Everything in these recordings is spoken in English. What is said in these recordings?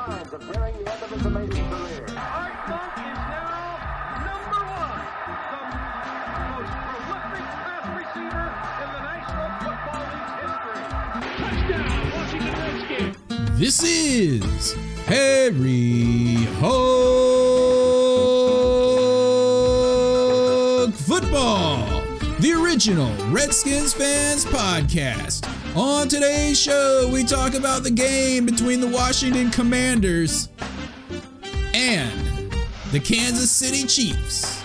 signs of nearing the end of his amazing career. Art Monk is now number one, the most prolific pass receiver in the National Football League's history. Touchdown, Washington Redskins. This is Harry Hog Football, the original Redskins Fans podcast. On today's show, we talk about the game between the Washington Commanders and the Kansas City Chiefs.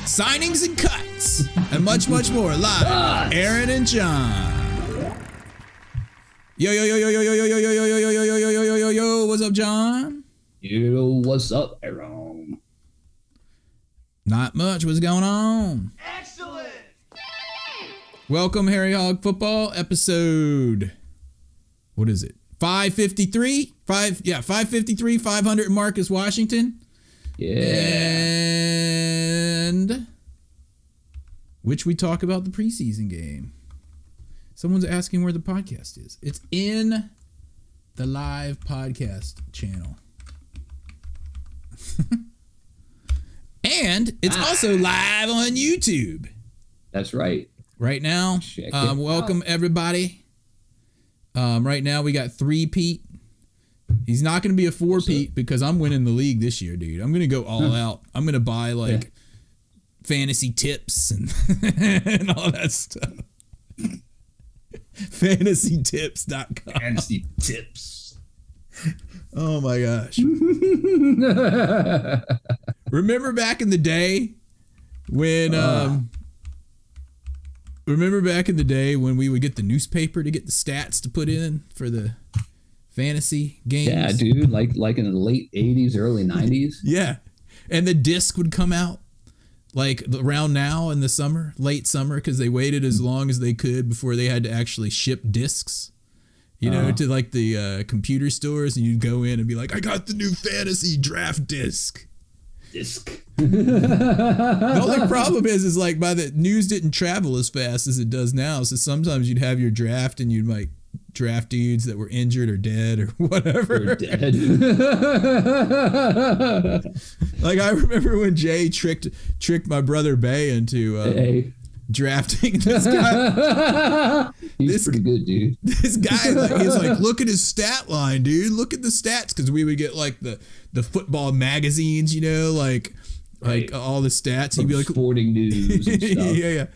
Signings and cuts, and much, much more. Live, Aaron and John. Yo, yo, yo, yo, yo, yo, yo, yo, yo, yo, yo, yo, yo, yo, yo, yo, yo, what's up, John? Yo, what's up, Aaron? Not much. What's going on? Excellent. Welcome, Harry Hog Football, episode, what is it? 553? 553, 500 Marcus Washington. Yeah. And which we talk about the preseason game. Someone's asking where the podcast is. It's in the live podcast channel. And it's also live on YouTube. That's right. Right now, welcome everybody. Right now we got 3-peat. He's not going to be a 4-peat because I'm winning the league this year, dude. I'm going to go all out. I'm going to buy like fantasy tips and, and all that stuff. FantasyTips.com. Fantasy tips. Oh my gosh. Remember back in the day when we would get the newspaper to get the stats to put in for the fantasy games? Yeah, dude, like in the late 80s, early 90s. Yeah. And the disc would come out like around now in the summer, late summer, because they waited as long as they could before they had to actually ship discs, to like the computer stores, and you'd go in and be like, I got the new fantasy draft disc. The only problem is like by the news didn't travel as fast as it does now. So sometimes you'd have your draft and you'd like draft dudes that were injured or dead or whatever. Or dead. Like I remember when Jay tricked my brother Bay into drafting this guy. He's pretty good, dude. This guy, he's like, look at his stat line, dude. Look at the stats, because we would get like the football magazines, like all the stats. He'd be like sporting news and stuff. yeah.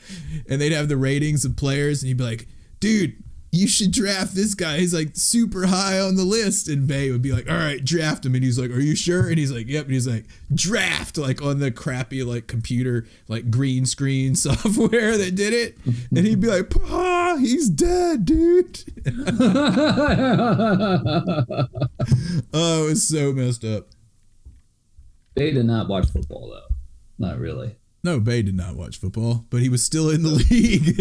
And they'd have the ratings of players, and he'd be like, dude, you should draft this guy. He's like super high on the list. And Bay would be like, all right, draft him. And he's like, are you sure? And he's like, yep. And he's like, draft, like on the crappy like computer, like green screen software that did it. And he'd be like, Pa, he's dead, dude. Oh, it was so messed up. They did not watch football though. Not really. No, Bay did not watch football, but he was still in the league.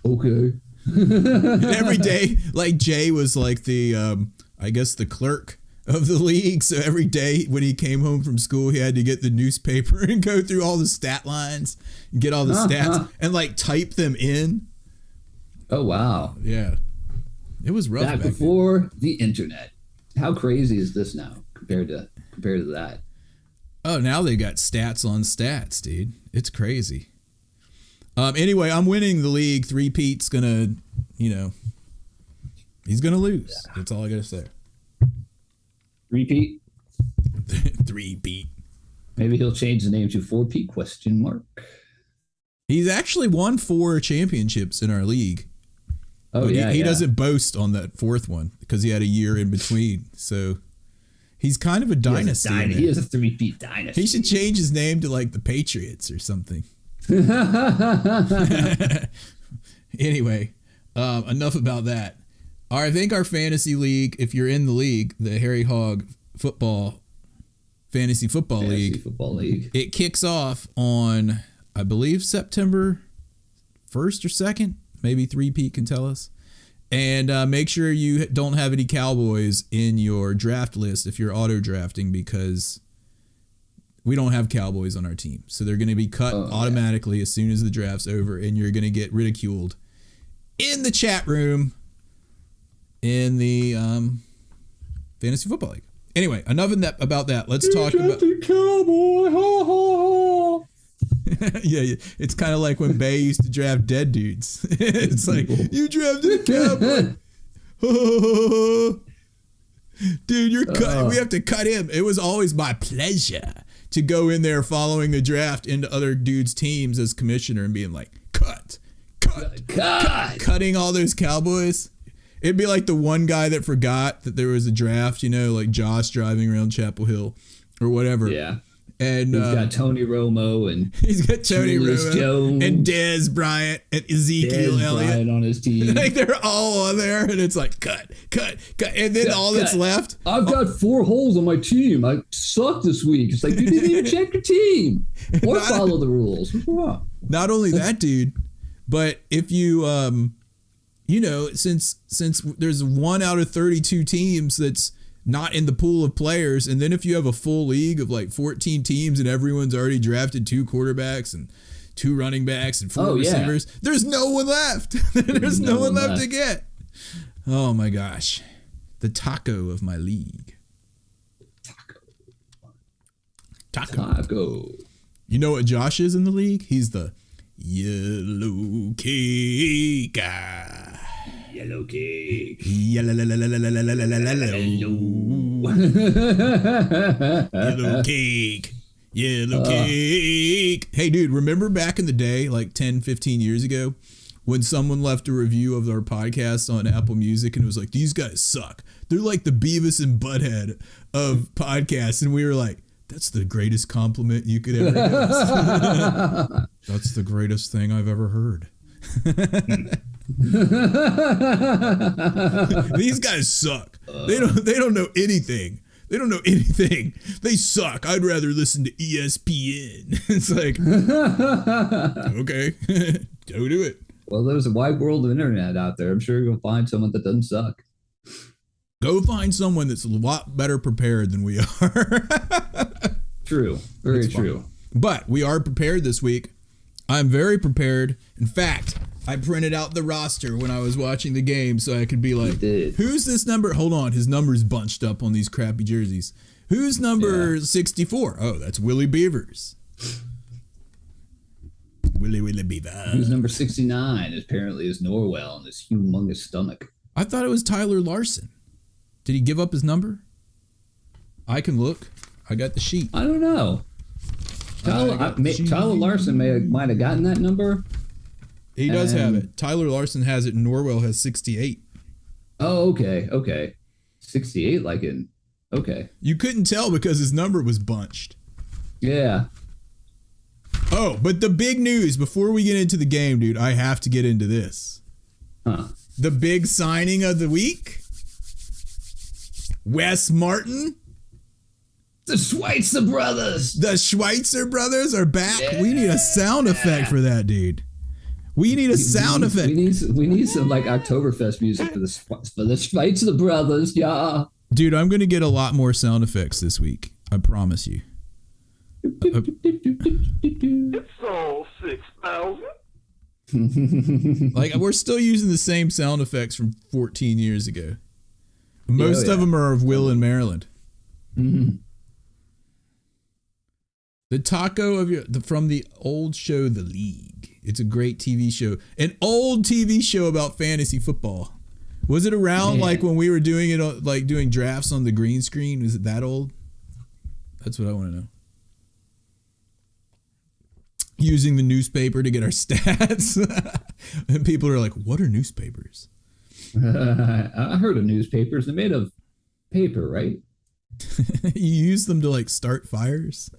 Okay. And every day, like Jay was like the, I guess the clerk of the league. So every day when he came home from school, he had to get the newspaper and go through all the stat lines, and get all the stats and like type them in. Oh, wow. Yeah. It was rough. Back before the internet. How crazy is this now compared to that? Oh, now they got stats on stats, dude. It's crazy. Anyway, I'm winning the league. 3-peat's gonna, he's gonna lose. Yeah. That's all I gotta say. 3-peat? 3-peat. Maybe he'll change the name to 4-peat ? He's actually won 4 championships in our league. Oh, but yeah. He doesn't boast on that 4th one because he had a year in between. So he's kind of a dynasty. He is a 3-peat dynasty. He should change his name to like the Patriots or something. Anyway, enough about that. I think our fantasy league, if you're in the league, the Harry Hog Fantasy Football League, it kicks off on, I believe, September 1st or 2nd. Maybe 3-peat can tell us. And make sure you don't have any Cowboys in your draft list if you're auto drafting, because we don't have Cowboys on our team. So they're going to be cut automatically as soon as the draft's over, and you're going to get ridiculed in the chat room, in the Fantasy Football League. Anyway, enough about that. Let's talk about Cowboy. Ha, ha, ha. yeah, it's kind of like when Bay used to draft dead dudes. It's like, you drafted a cowboy. Dude, you're cut. We have to cut him. It was always my pleasure to go in there following the draft into other dudes' teams as commissioner and being like, cut. Cutting all those Cowboys. It'd be like the one guy that forgot that there was a draft, like Josh driving around Chapel Hill or whatever. Yeah. And he's got Tony Romo and he's got Tony Romo Jones and Dez Bryant and Ezekiel Elliott Bryant on his team. Like they're all on there, and it's like cut, and then all that's left. I've got 4 holes on my team. I suck this week. It's like you didn't even check your team or follow the rules. What's wrong? Not only that, dude, but if you since there's 1 out of 32 teams that's not in the pool of players, and then if you have a full league of like 14 teams and everyone's already drafted 2 quarterbacks and 2 running backs and 4 receivers, there's no one left. There's no one left to get. Oh my gosh. The taco of my league. Taco. You know what Josh is in the league? He's the yellow cake. Yellow cake. Yellow cake. Yellow cake. Hey, dude, remember back in the day, like 10, 15 years ago, when someone left a review of our podcast on Apple Music and it was like, these guys suck. They're like the Beavis and Butthead of podcasts. And we were like, that's the greatest compliment you could ever give us. That's the greatest thing I've ever heard. These guys suck. They don't know anything. They don't know anything. They suck. I'd rather listen to ESPN. It's like, okay, go do it. Well, there's a wide world of internet out there. I'm sure you'll find someone that doesn't suck. Go find someone that's a lot better prepared than we are. True. Very true. But we are prepared this week. I'm very prepared. In fact, I printed out the roster when I was watching the game so I could be like, who's this number? Hold on. His number's bunched up on these crappy jerseys. Who's number 64? Oh, that's Willie Beavers. Willie Beaver. Who's number 69 apparently is Norwell and his humongous stomach. I thought it was Tyler Larson. Did he give up his number? I can look. I got the sheet. I don't know. Tyler Larson might have gotten that number. He does have it. Tyler Larson has it, and Norwell has 68. Oh, okay. 68 okay. You couldn't tell because his number was bunched. Yeah. Oh, but the big news before we get into the game, dude, I have to get into this. Huh. The big signing of the week? Wes Martin? The Schweitzer brothers. The Schweitzer brothers are back. Yeah. We need a sound effect for that, dude. We need a sound effect. We need some like Oktoberfest music for the Schweitzer brothers, yeah. Dude, I'm going to get a lot more sound effects this week. I promise you. It's all 6,000. Like, we're still using the same sound effects from 14 years ago. Most of them are of Will in Maryland. Mm-hmm. The taco from the old show, The League. It's a great TV show. An old TV show about fantasy football. Was it around like when we were doing it, like doing drafts on the green screen? Was it that old? That's what I want to know. Using the newspaper to get our stats. And people are like, what are newspapers? I heard of newspapers. They're made of paper, right? You use them to like start fires?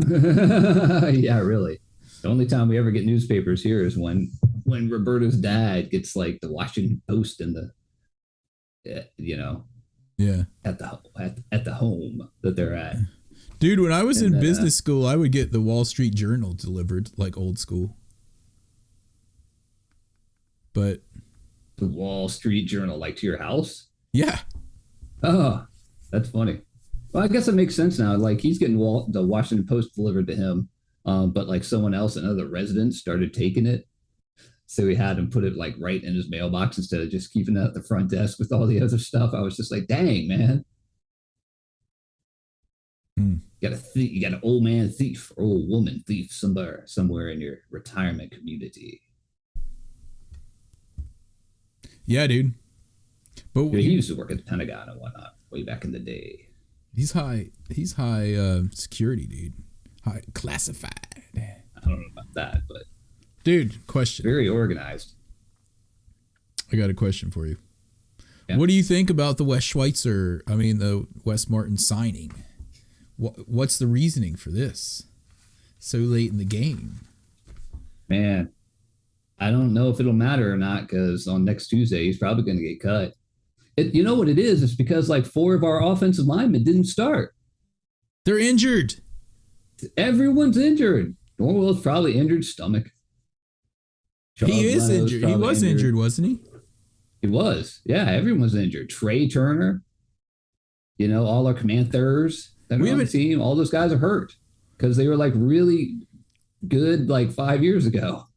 Yeah, really. The only time we ever get newspapers here is when Roberto's dad gets like the Washington Post and the, at the home that they're at. Dude, when I was in business school, I would get the Wall Street Journal delivered like old school. But the Wall Street Journal, like to your house? Yeah. Oh, that's funny. Well, I guess it makes sense now. Like he's getting the Washington Post delivered to him, but like someone else, another resident, started taking it. So he had him put it like right in his mailbox instead of just keeping it at the front desk with all the other stuff. I was just like, dang, man. Hmm. You got an old man thief or old woman thief somewhere in your retirement community. Yeah, dude. But He used to work at the Pentagon and whatnot way back in the day. He's high security, dude. High classified. I don't know about that, but dude, question. Very organized. I got a question for you. Yeah. What do you think about the the Wes Martin signing? What's the reasoning for this? So late in the game. Man, I don't know if it'll matter or not because on next Tuesday he's probably going to get cut. You know what it is? It's because like 4 of our offensive linemen didn't start. They're injured. Everyone's injured. Norwell's probably injured stomach. He is injured. He was injured, wasn't he? He was. Yeah, everyone's injured. Trey Turner, all our commanders that are on the team, all those guys are hurt because they were like really good like 5 years ago.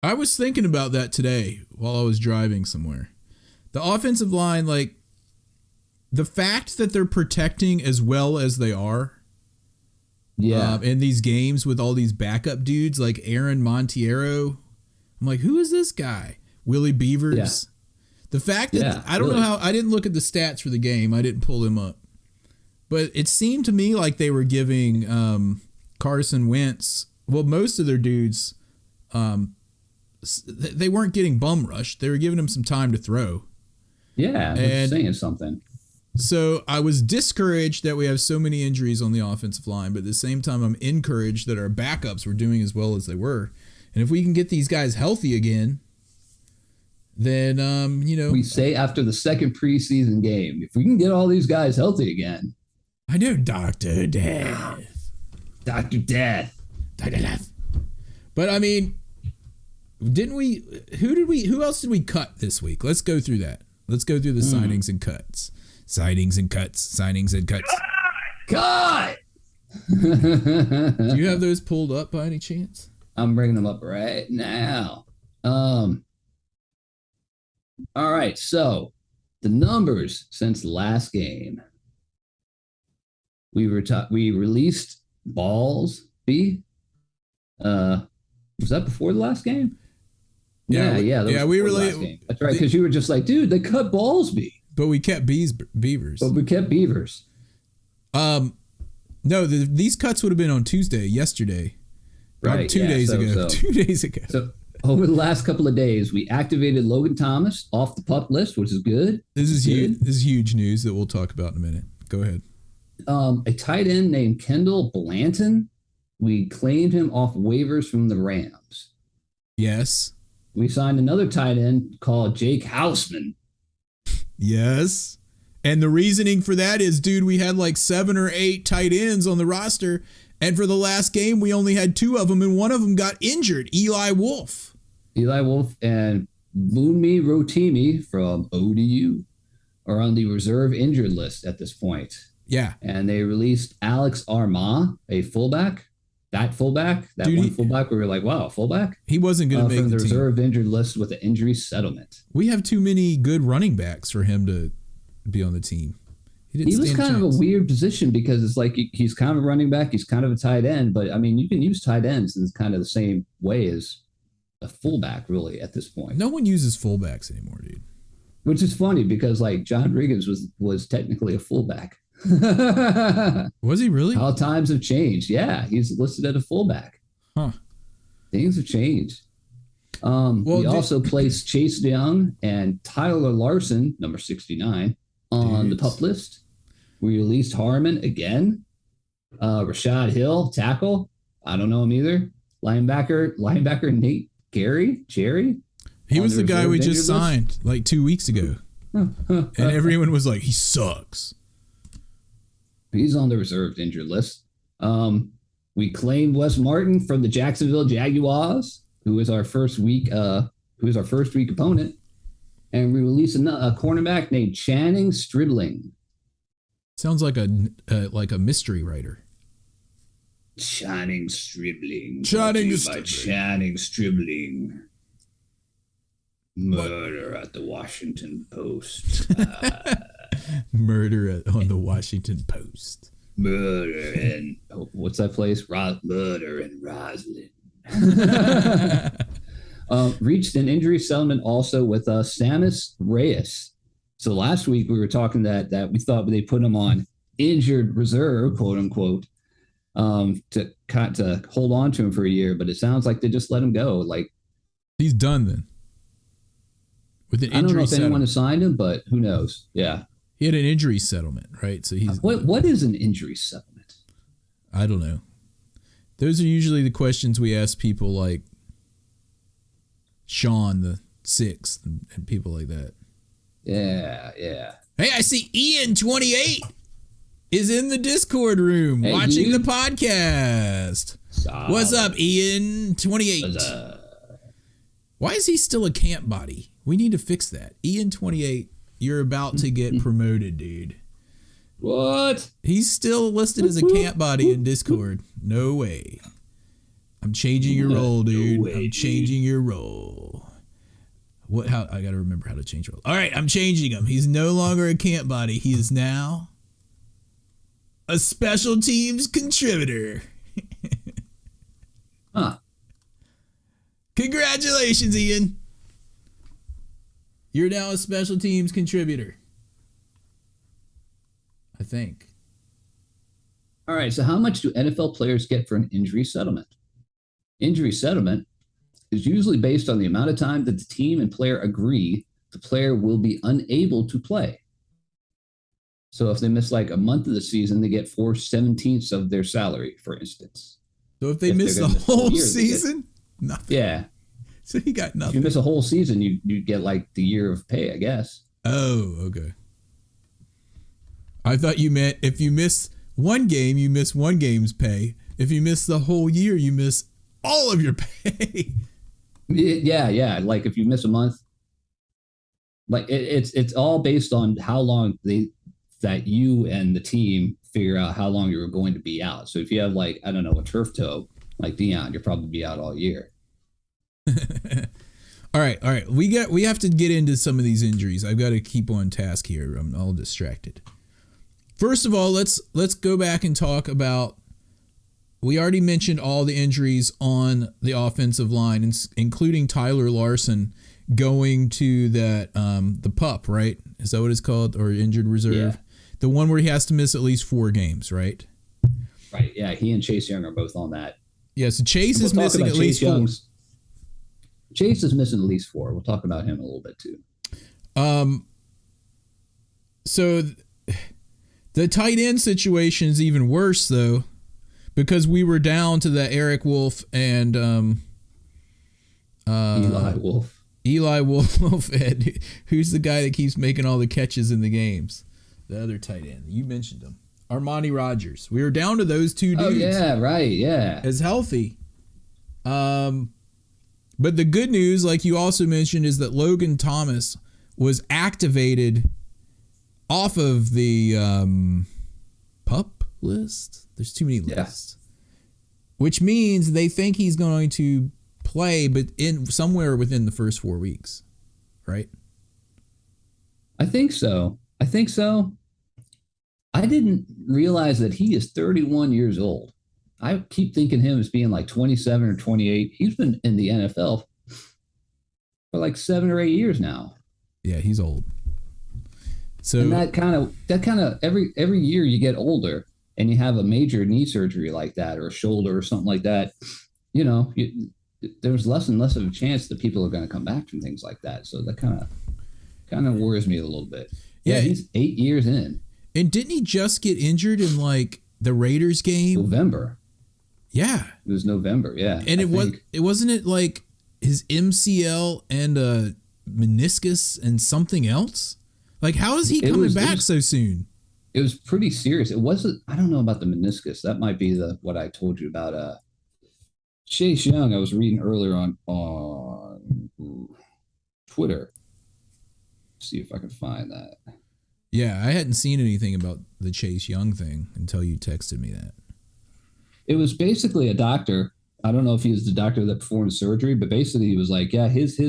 I was thinking about that today while I was driving somewhere. The offensive line, like the fact that they're protecting as well as they are. Yeah. In these games with all these backup dudes like Aaron Montiero. I'm like, who is this guy? Willie Beavers. Yeah. The fact that I don't know how I didn't look at the stats for the game. I didn't pull him up. But it seemed to me like they were giving Carson Wentz, well, most of their dudes, they weren't getting bum rushed. They were giving him some time to throw. Yeah, that's saying something. So I was discouraged that we have so many injuries on the offensive line, but at the same time, I'm encouraged that our backups were doing as well as they were. And if we can get these guys healthy again, then, we say after the second preseason game, if we can get all these guys healthy again. I know Dr. Death. Dr. Death. Dr. Death. But I mean, who else did we cut this week? Let's go through that. Let's go through the signings and cuts. Signings and cuts. Cut! Do you have those pulled up by any chance? I'm bringing them up right now. All right, so the numbers since the last game. We released Ballsby. Was that before the last game? Yeah, we released. That's right, because you were just like, dude, they cut Ballsby. But we kept Beavers. No, these cuts would have been on yesterday. Right. 2 days ago. 2 days ago. So over the last couple of days, we activated Logan Thomas off the PUP list, which is good. This is huge. This is huge news that we'll talk about in a minute. Go ahead. A tight end named Kendall Blanton. We claimed him off waivers from the Rams. Yes. We signed another tight end called Jake Houseman. Yes. And the reasoning for that is, dude, we had like 7 or 8 tight ends on the roster. And for the last game, we only had 2 of them, and one of them got injured, Eli Wolf. And Moonmi Rotimi from ODU are on the reserve injured list at this point. Yeah. And they released Alex Armah, a fullback. That fullback, fullback, we were like, wow, fullback? He wasn't going to make from the team. Reserve injured list with an injury settlement. We have too many good running backs for him to be on the team. He was kind of a weird position because it's like he's kind of a running back, he's kind of a tight end, but I mean, you can use tight ends in kind of the same way as a fullback, really, at this point. No one uses fullbacks anymore, dude. Which is funny because like John Riggins was technically a fullback. Was he really? How times have changed. Yeah, he's listed as a fullback. Huh. Things have changed. We also placed Chase Young and Tyler Larson, number 69, on the PUP list. We released Harmon again. Rashad Hill, tackle. I don't know him either. Linebacker Nate Jerry. He was the guy we just signed like 2 weeks ago. And everyone was like, he sucks. He's on the reserved injured list. We claimed Wes Martin from the Jacksonville Jaguars, who is our first week opponent, and we released a cornerback named Channing Stribling. Sounds like a mystery writer. Channing Stribling. Channing Stribling. Murder at the Washington Post. Murder on the Washington Post. Murder and what's that place? Murder and Roslyn. Reached an injury settlement also with Samus Reyes. So last week we were talking that we thought they put him on injured reserve, quote unquote, to hold on to him for a year, but it sounds like they just let him go. Like he's done then. With an injury I don't know if settlement. anyone assigned him, but who knows? Yeah, he had an injury settlement, right? So he's what is an injury settlement? I don't know. Those are usually the questions we ask people like Sean the Sixth and people like that. Yeah. Hey, I see Ian 28 is in the Discord room watching the podcast. What's up, Ian 28? Why is he still a camp body? We need to fix that. Ian 28, you're about to get promoted, dude. What? He's still listed as a camp body in Discord. No way. I'm changing your role, dude. No way, I'm changing your role. How I gotta remember how to change role. All right, I'm changing him. He's no longer a camp body. He is now a special teams contributor. Huh. Congratulations, Ian. You're now a special teams contributor. I think. All right, so how much do NFL players get for an injury settlement? Injury settlement is usually based on the amount of time that the team and player agree the player will be unable to play. So if they miss like a month of the season, they get 4/17 of their salary, for instance. So if they miss the whole season, nothing. Yeah. So he got nothing. If you miss a whole season, you get like the year of pay, I guess. Oh, okay. I thought you meant if you miss one game, you miss one game's pay. If you miss the whole year, you miss all of your pay. Yeah. Like if you miss a month, like it's all based on how long that you and the team figure out how long you're going to be out. So if you have like, I don't know, a turf toe like Dion, you'll probably be out all year. All right. We have to get into some of these injuries. I've got to keep on task here. I'm all distracted. First of all, let's go back and talk about. We already mentioned all the injuries on the offensive line, including Tyler Larson going to that the PUP, right? Is that what it's called, or injured reserve? Yeah. The one where he has to miss at least 4 games, right? Right. Yeah. He and Chase Young are both on that. Yeah. So Chase is missing at least 4. Chase is missing at least 4. We'll talk about him a little bit too. So the tight end situation is even worse though, because we were down to the Eric Wolf and Eli Wolf, and who's the guy that keeps making all the catches in the games? The other tight end. You mentioned him. Armani Rogers. We were down to those 2 dudes. Oh, yeah, right, yeah. As healthy. But the good news, like you also mentioned, is that Logan Thomas was activated off of the PUP list. There's too many lists. Which means they think he's going to play, but in somewhere within the first 4 weeks, right? I think so. I didn't realize that he is 31 years old. I keep thinking him as being like 27 or 28. He's been in the NFL for like 7 or 8 years now. Yeah, he's old. So and that kind of every year you get older and you have a major knee surgery like that or a shoulder or something like that, there's less and less of a chance that people are going to come back from things like that. So that kind of worries me a little bit. Yeah, he's 8 years in. And didn't he just get injured in like the Raiders game? November. Yeah. It was November, yeah. And it wasn't like his MCL and a meniscus and something else? Like how is he coming back so soon? It was pretty serious. It wasn't, I don't know about the meniscus. That might be what I told you about Chase Young. I was reading earlier on Twitter. See if I can find that. Yeah, I hadn't seen anything about the Chase Young thing until you texted me that. It was basically a doctor. I don't know if he was the doctor that performed surgery, but basically he was like, yeah, his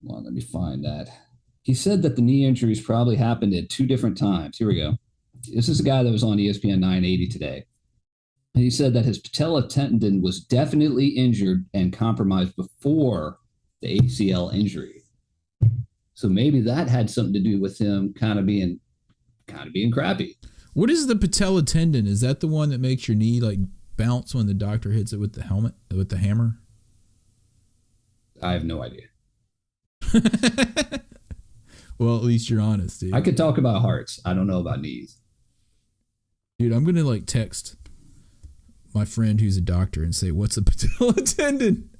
well, let me find that. He said that the knee injuries probably happened at 2 different times. Here we go. This is a guy that was on ESPN 980 today. And he said that his patella tendon was definitely injured and compromised before the ACL injury. So maybe that had something to do with him kind of being crappy. What is the patella tendon? Is that the one that makes your knee like bounce when the doctor hits it with the hammer? I have no idea. Well, at least you're honest, dude. I could talk about hearts. I don't know about knees. Dude, I'm gonna like text my friend who's a doctor and say, "What's a patella tendon?"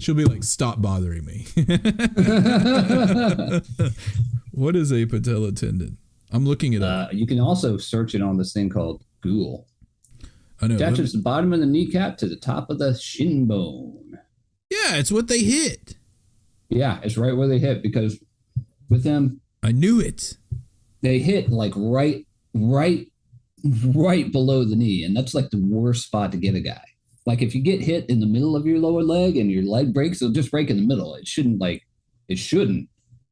She'll be like, "Stop bothering me." What is a patella tendon? I'm looking it up. You can also search it on this thing called Google. I know. Attaches the bottom of the kneecap to the top of the shin bone. Yeah, it's what they hit. Yeah, it's right where they hit because with them, I knew it. they hit like right below the knee, and that's like the worst spot to get a guy. Like if you get hit in the middle of your lower leg and your leg breaks, it'll just break in the middle. It shouldn't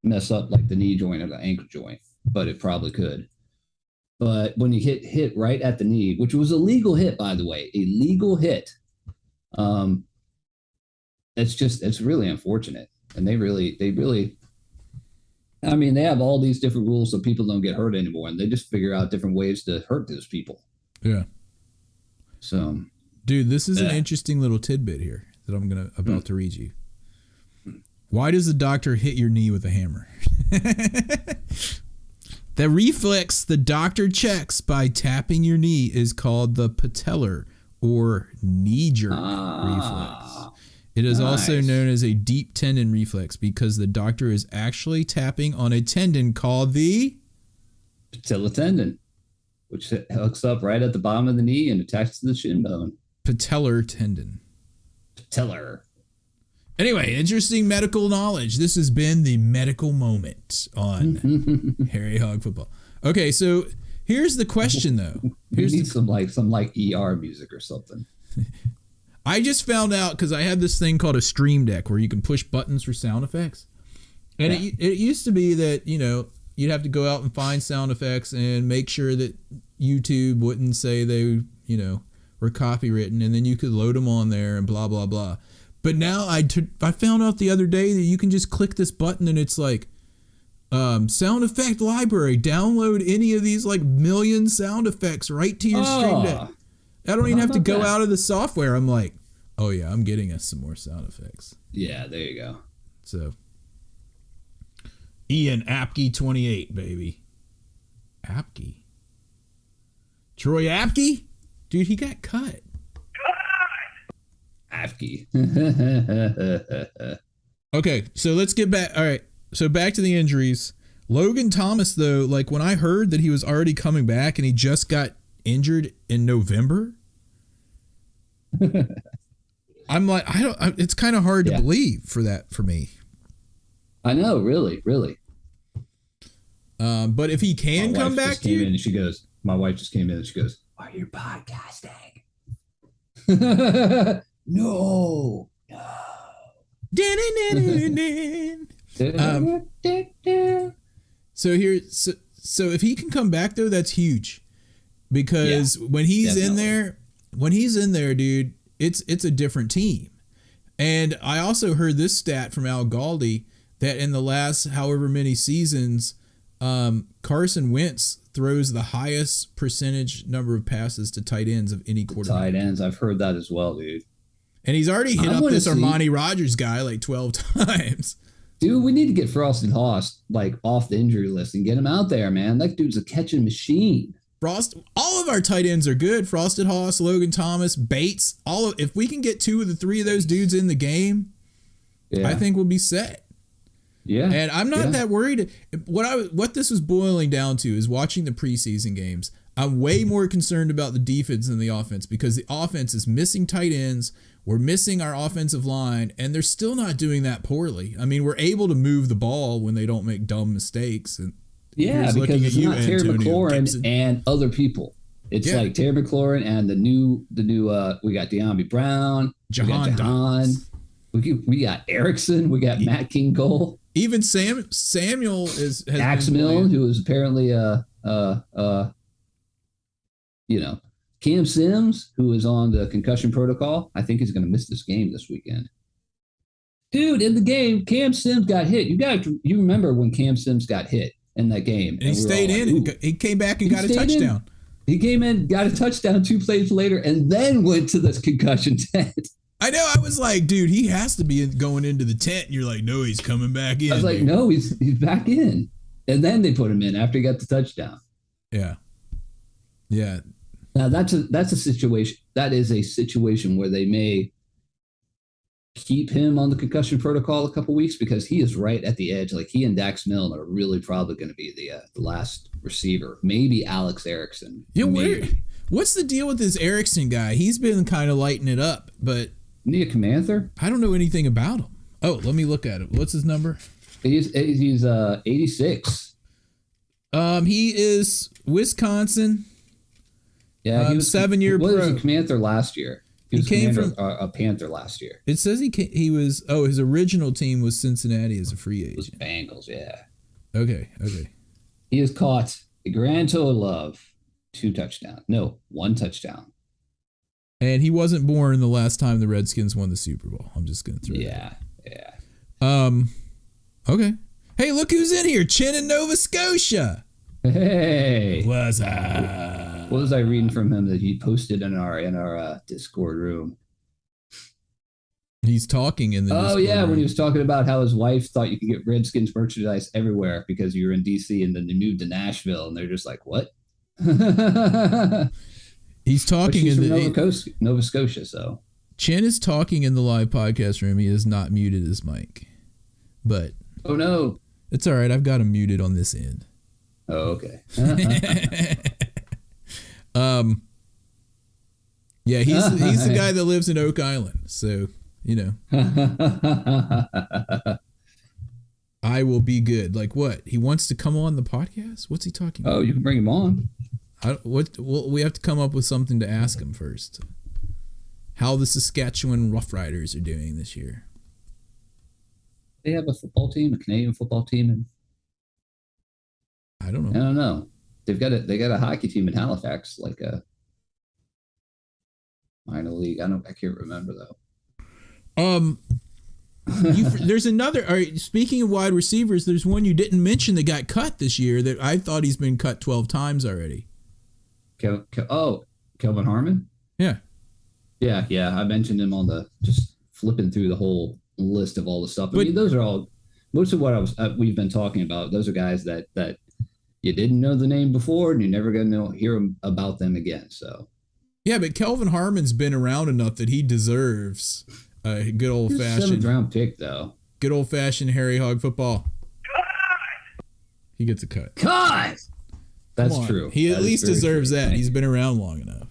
mess up like the knee joint or the ankle joint, but it probably could. But when you hit right at the knee, which was a legal hit, by the way, a legal hit, it's really unfortunate. And they really, I mean, they have all these different rules so people don't get hurt anymore, and they just figure out different ways to hurt those people. Yeah. So, dude, this is an interesting little tidbit here that I'm about to read you. Why does the doctor hit your knee with a hammer? The reflex the doctor checks by tapping your knee is called the patellar or knee jerk reflex. It is also known as a deep tendon reflex because the doctor is actually tapping on a tendon called the patella tendon, which hooks up right at the bottom of the knee and attaches to the shin bone. Patellar tendon. Patellar. Anyway, interesting medical knowledge. This has been the medical moment on Harry Hog Football. Okay, so here's the question, though. We need some ER music or something. I just found out because I had this thing called a Stream Deck where you can push buttons for sound effects. And it used to be that, you'd have to go out and find sound effects and make sure that YouTube wouldn't say they, were copywritten, and then you could load them on there and blah, blah, blah. But now I found out the other day that you can just click this button and it's like sound effect library. Download any of these like million sound effects right to your Stream Deck. I don't even have to go out of the software. I'm like, oh yeah, I'm getting us some more sound effects. Yeah, there you go. So Ian Apke 28, baby. Apke? Troy Apke? Dude, he got cut. Apke. Okay, so let's get back. All right, so back to the injuries. Logan Thomas, though, like when I heard that he was already coming back and he just got injured in November, I'm like, it's kind of hard to believe for me. I know, really. But if he can come back, my wife just came in and she goes, "Are you podcasting?" No. So if he can come back though, that's huge, because when he's in there, dude, it's a different team. And I also heard this stat from Al Galdi that in the last however many seasons, Carson Wentz throws the highest percentage number of passes to tight ends of any quarterback. Tight ends, I've heard that as well, dude. And he's already hit up this Armani Rogers guy like 12 times. Dude, we need to get Frosted Hoss like off the injury list and get him out there, man. That dude's a catching machine. All of our tight ends are good. Frosted Hoss, Logan Thomas, Bates. If we can get 2 of the 3 of those dudes in the game, I think we'll be set. Yeah. And I'm not that worried. What this was boiling down to is watching the preseason games. I'm way more concerned about the defense than the offense, because the offense is missing tight ends. We're missing our offensive line, and they're still not doing that poorly. I mean, we're able to move the ball when they don't make dumb mistakes. And because it's not Terry McLaurin and other people. It's like Terry McLaurin and the new we got De'Ami Brown, Jahan. We got Erickson, we got Matt King Cole. Even Samuel has Dax been Milne, playing. who was apparently Cam Sims, who is on the concussion protocol. I think he's going to miss this game this weekend. Dude, in the game, Cam Sims got hit. You remember when Cam Sims got hit in that game? And he stayed in. He came back and got a touchdown. He came in, got a touchdown 2 plays later, and then went to the concussion tent. I know. I was like, dude, he has to be going into the tent. And you're like, no, he's coming back in. I was like, no, he's back in. And then they put him in after he got the touchdown. Yeah. Yeah. Now that's a situation. That is a situation where they may keep him on the concussion protocol a couple weeks because he is right at the edge. Like he and Dax Milne are really probably going to be the last receiver. Maybe Alex Erickson. Yeah, what's the deal with this Erickson guy? He's been kind of lighting it up, but Nia Camanther? I don't know anything about him. Oh, let me look at it. What's his number? He's 86. He is Wisconsin. Yeah, he was 7-year pro. He was a Camanther last year. He came from a Panther last year. It says he was. Oh, his original team was Cincinnati as a free agent. It was Bengals, yeah. Okay. He has caught a grand total of 2 touchdowns. No, 1 touchdown. And he wasn't born the last time the Redskins won the Super Bowl. I'm just gonna throw that. Yeah. Okay. Hey, look who's in here! Chin in Nova Scotia. Hey. What's up? What was I reading from him that he posted in our Discord room? He's talking in the Discord room. When he was talking about how his wife thought you could get Redskins merchandise everywhere because you were in DC and then they moved to Nashville and they're just like, what? He's talking in the Nova Scotia, so Chin is talking in the live podcast room. He has not muted his mic, but oh no, it's all right. I've got him muted on this end. Oh, okay. Yeah, he's the guy that lives in Oak Island, so you know. I will be good. Like what? He wants to come on the podcast? What's he talking about? Oh, you can bring him on. We have to come up with something to ask him first. How the Saskatchewan Roughriders are doing this year. They have a football team, a Canadian football team, and I don't know. I don't know. They got a hockey team in Halifax, like a minor league. I can't remember though. There's another. All right, speaking of wide receivers, there's one you didn't mention that got cut this year that I thought he's been cut 12 times already. Kelvin Harmon? Yeah. Yeah. I mentioned him on the just flipping through the whole list of all the stuff. I mean, those are all most of what we've been talking about. Those are guys that you didn't know the name before, and you're never going to hear about them again. So. Yeah, but Kelvin Harmon's been around enough that he deserves a good old fashioned 7th round pick, though. Good old fashioned Harry Hog football. He gets a cut. Cut. That's true. He at least deserves that. He's been around long enough.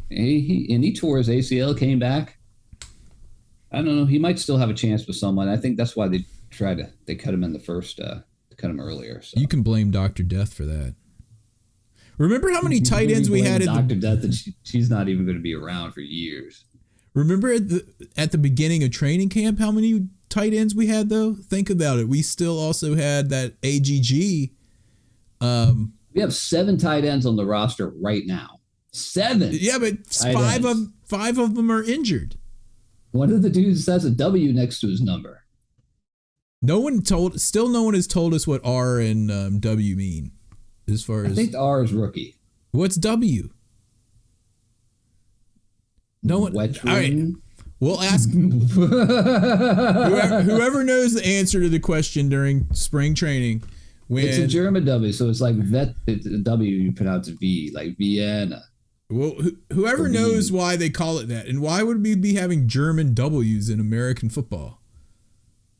He tore his ACL, came back. I don't know. He might still have a chance with someone. I think that's why they cut him in the first, cut him earlier. So. You can blame Dr. Death for that. Remember how many tight ends we had? Dr. Death, and she's not even going to be around for years. Remember at the beginning of training camp, how many tight ends we had though? Think about it. We still also had that AGG. We have 7 tight ends on the roster right now. 7. Yeah, but five of them are injured. One of the dudes has a W next to his number. No one has told us what R and W mean. As far as I think the R is rookie. What's W? No one. Veteran. All right. We'll ask whoever knows the answer to the question during spring training. It's a German W, so it's like it's a W you pronounce V, like Vienna. Well, whoever knows why they call it that, and why would we be having German W's in American football?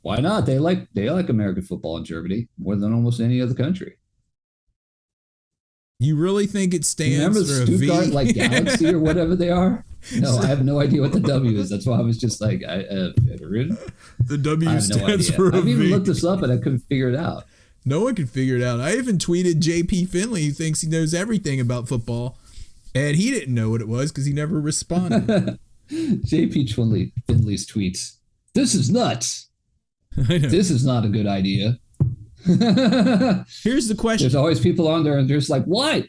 Why not? They like American football in Germany more than almost any other country. You really think it stands for a V? Remember Stuttgart, like Galaxy or whatever they are? No, I have no idea what the W is. That's why I was just like, veteran. The W stands for a V. I've even looked this up and I couldn't figure it out. No one could figure it out. I even tweeted JP Finley, who thinks he knows everything about football, and he didn't know what it was because he never responded. JP Finley's tweets. This is nuts. I know. This is not a good idea. Here's the question. There's always people on there and they're just like, what?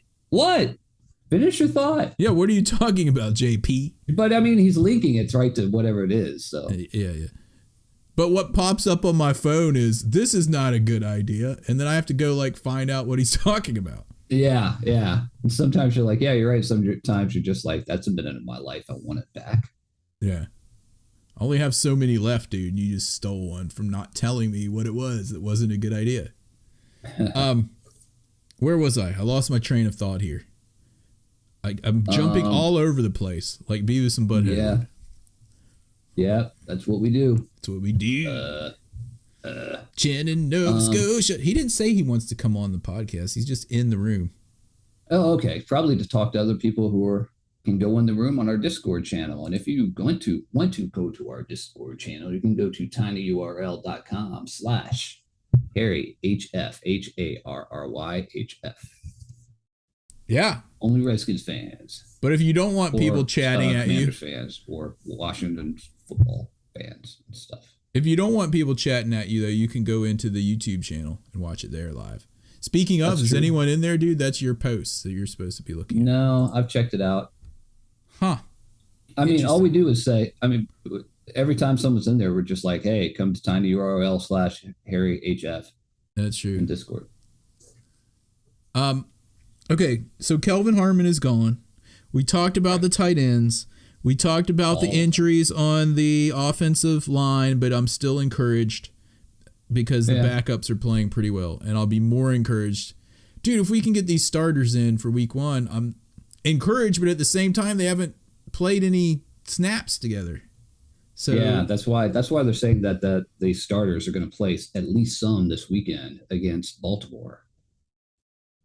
Finish your thought. Yeah, what are you talking about, JP? But I mean, he's linking it right to whatever it is. So Yeah. But what pops up on my phone is, this is not a good idea. And then I have to go like find out what he's talking about. yeah. And sometimes you're like, yeah, you're right. Sometimes you're just like, that's a minute of my life. I want it back. Yeah. I only have so many left, dude. You just stole one from not telling me what it was. It wasn't a good idea. Where was I? I lost my train of thought here. I'm jumping all over the place like Beavis and Butthead. Yeah, that's what we do. That's what we do. Chin in Nova Scotia. He didn't say he wants to come on the podcast. He's just in the room. Oh, okay. Probably to talk to other people who can go in the room on our Discord channel. And if you want to go to our Discord channel, you can go to tinyurl.com/Harry HF HARRYHF. Yeah. Only Redskins fans. But if you don't want people chatting at you, fans or Washington football fans and stuff. If you don't want people chatting at you, though, you can go into the YouTube channel and watch it there live. Speaking of, is anyone in there, dude? That's your post that you're supposed to be looking at. No, I've checked it out. Huh. I mean, all we do is say, every time someone's in there, we're just like, hey, come to tinyurl/Harry HF. That's true. In Discord. Okay, so Kelvin Harmon is gone. We talked about the tight ends. We talked about the injuries on the offensive line, but I'm still encouraged because the backups are playing pretty well, and I'll be more encouraged. Dude, if we can get these starters in for week 1, I'm encouraged, but at the same time, they haven't played any snaps together. So yeah, that's why they're saying that the starters are going to play at least some this weekend against Baltimore,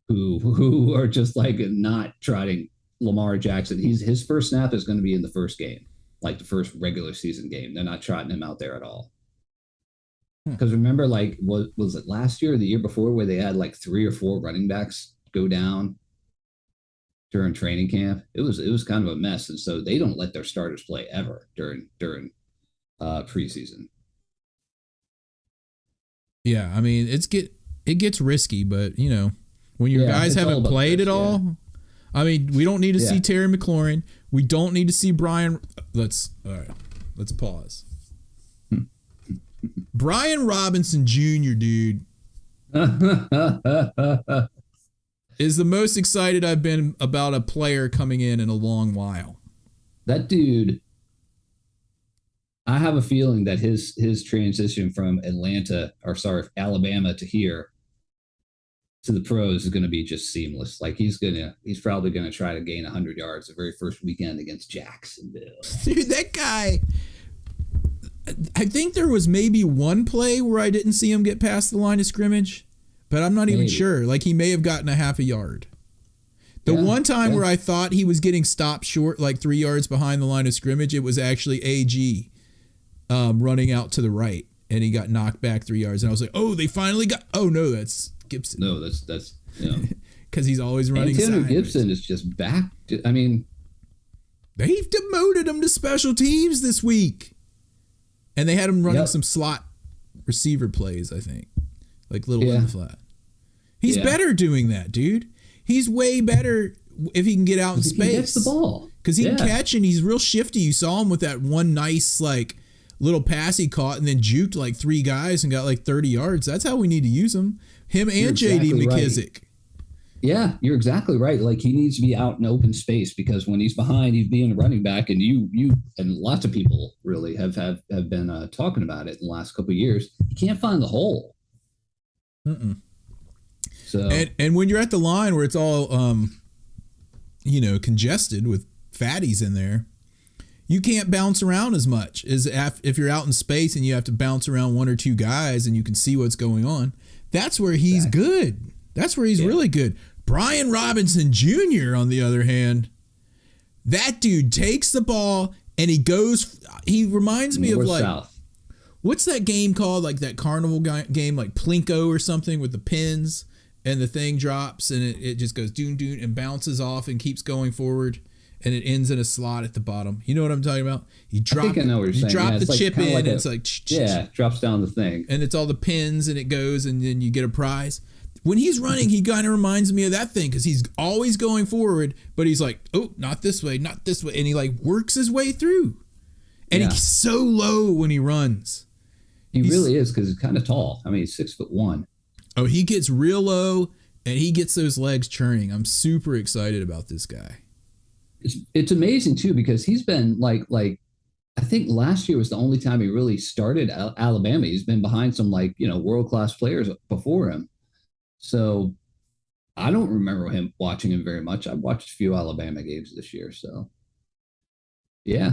who are just like not trotting Lamar Jackson. His first snap is going to be in the first game, like the first regular season game. They're not trotting him out there at all. Because remember, like, was it last year or the year before where they had like 3 or 4 running backs go down during training camp? It was kind of a mess, and so they don't let their starters play ever during preseason. Yeah, I mean, it gets risky, but you know, when your guys haven't played at all. I mean, we don't need to see Terry McLaurin. We don't need to see Brian. Let's pause. Brian Robinson Jr., dude, is the most excited I've been about a player coming in a long while. That dude, I have a feeling that his transition from Alabama to here to the pros is going to be just seamless. Like he's probably going to try to gain 100 yards the very first weekend against Jacksonville. Dude, that guy, I think there was maybe one play where I didn't see him get past the line of scrimmage, but I'm not even sure. Like he may have gotten a half a yard. The one time where I thought he was getting stopped short, like 3 yards behind the line of scrimmage, it was actually AG running out to the right, and he got knocked back 3 yards. And I was like, oh, they finally got. Oh no, that's Gibson. No, that's because he's always running. Antonio Gibson is just back. I mean, they've demoted him to special teams this week, and they had him running some slot receiver plays. I think, like little in the flat. He's better doing that, dude. He's way better if he can get out in space. He gets the ball because he can catch, and he's real shifty. You saw him with that one nice like little pass he caught, and then juked like 3 guys and got like 30 yards. That's how we need to use him. Him and J.D. McKissick. Right. Yeah, you're exactly right. Like he needs to be out in open space because when he's behind, he's being a running back, and you and lots of people really have been talking about it in the last couple of years. You can't find the hole. So and when you're at the line where it's all congested with fatties in there, you can't bounce around as much as if you're out in space and you have to bounce around 1 or 2 guys and you can see what's going on. That's where he's good. That's where he's really good. Brian Robinson Jr., on the other hand, that dude takes the ball and he reminds me of like, south. What's that game called? Like that carnival game, like Plinko or something with the pins and the thing drops and it just goes doon doon and bounces off and keeps going forward. and it ends in a slot at the bottom. You know what I'm talking about? You drop, I think I know what you're saying. drop Yeah, the it's like, chip kinda in, like and it's like drops down the thing. and it's all the pins, and it goes, and then you get a prize. When he's running, he kind of reminds me of that thing because he's always going forward, but he's like, oh, not this way, not this way, and he like works his way through. And he's so low when he runs. He really is, because he's kind of tall. I mean, he's 6'1". Oh, he gets real low, and he gets those legs churning. I'm super excited about this guy. It's amazing too, because he's been like I think last year was the only time he really started Alabama. He's been behind some world-class players before him. So I don't remember watching him very much. I've watched a few Alabama games this year, so yeah.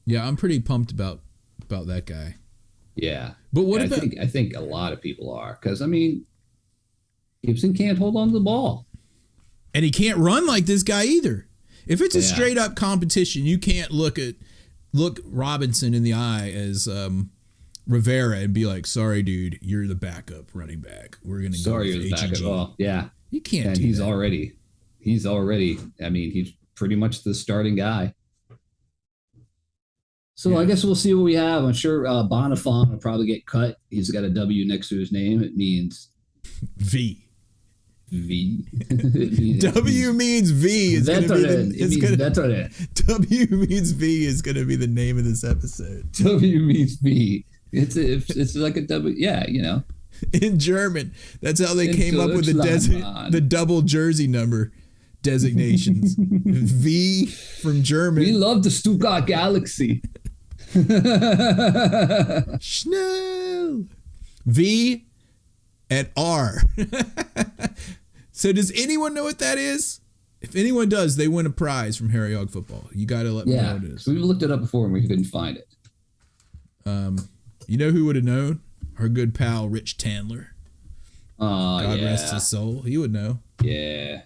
Yeah, I'm pretty pumped about that guy. Yeah. But what about I think a lot of people are, because I mean, Gibson can't hold on to the ball. And he can't run like this guy either. If it's a straight up competition, you can't look Robinson in the eye as Rivera and be like, sorry, dude, you're the backup running back. We're going to go with you're the backup. Oh, yeah. You can't and do he's that. he's already, I mean, he's pretty much the starting guy. So I guess we'll see what we have. I'm sure Bonifant will probably get cut. He's got a W next to his name. It means V. W means V. It's going to be veteran. W means V is going to be the name of this episode. W means V. It's like a W. Yeah, you know. In German, that's how they came up with the double jersey number designations. V from German. We love the Stuttgart Galaxy. Schnell. V and R. So does anyone know what that is? If anyone does, they win a prize from Harry Hog Football. You got to let me know what it is. We looked it up before and we couldn't find it. You know who would have known? Our good pal Rich Tandler. God yeah. rest his soul. He would know. Yeah.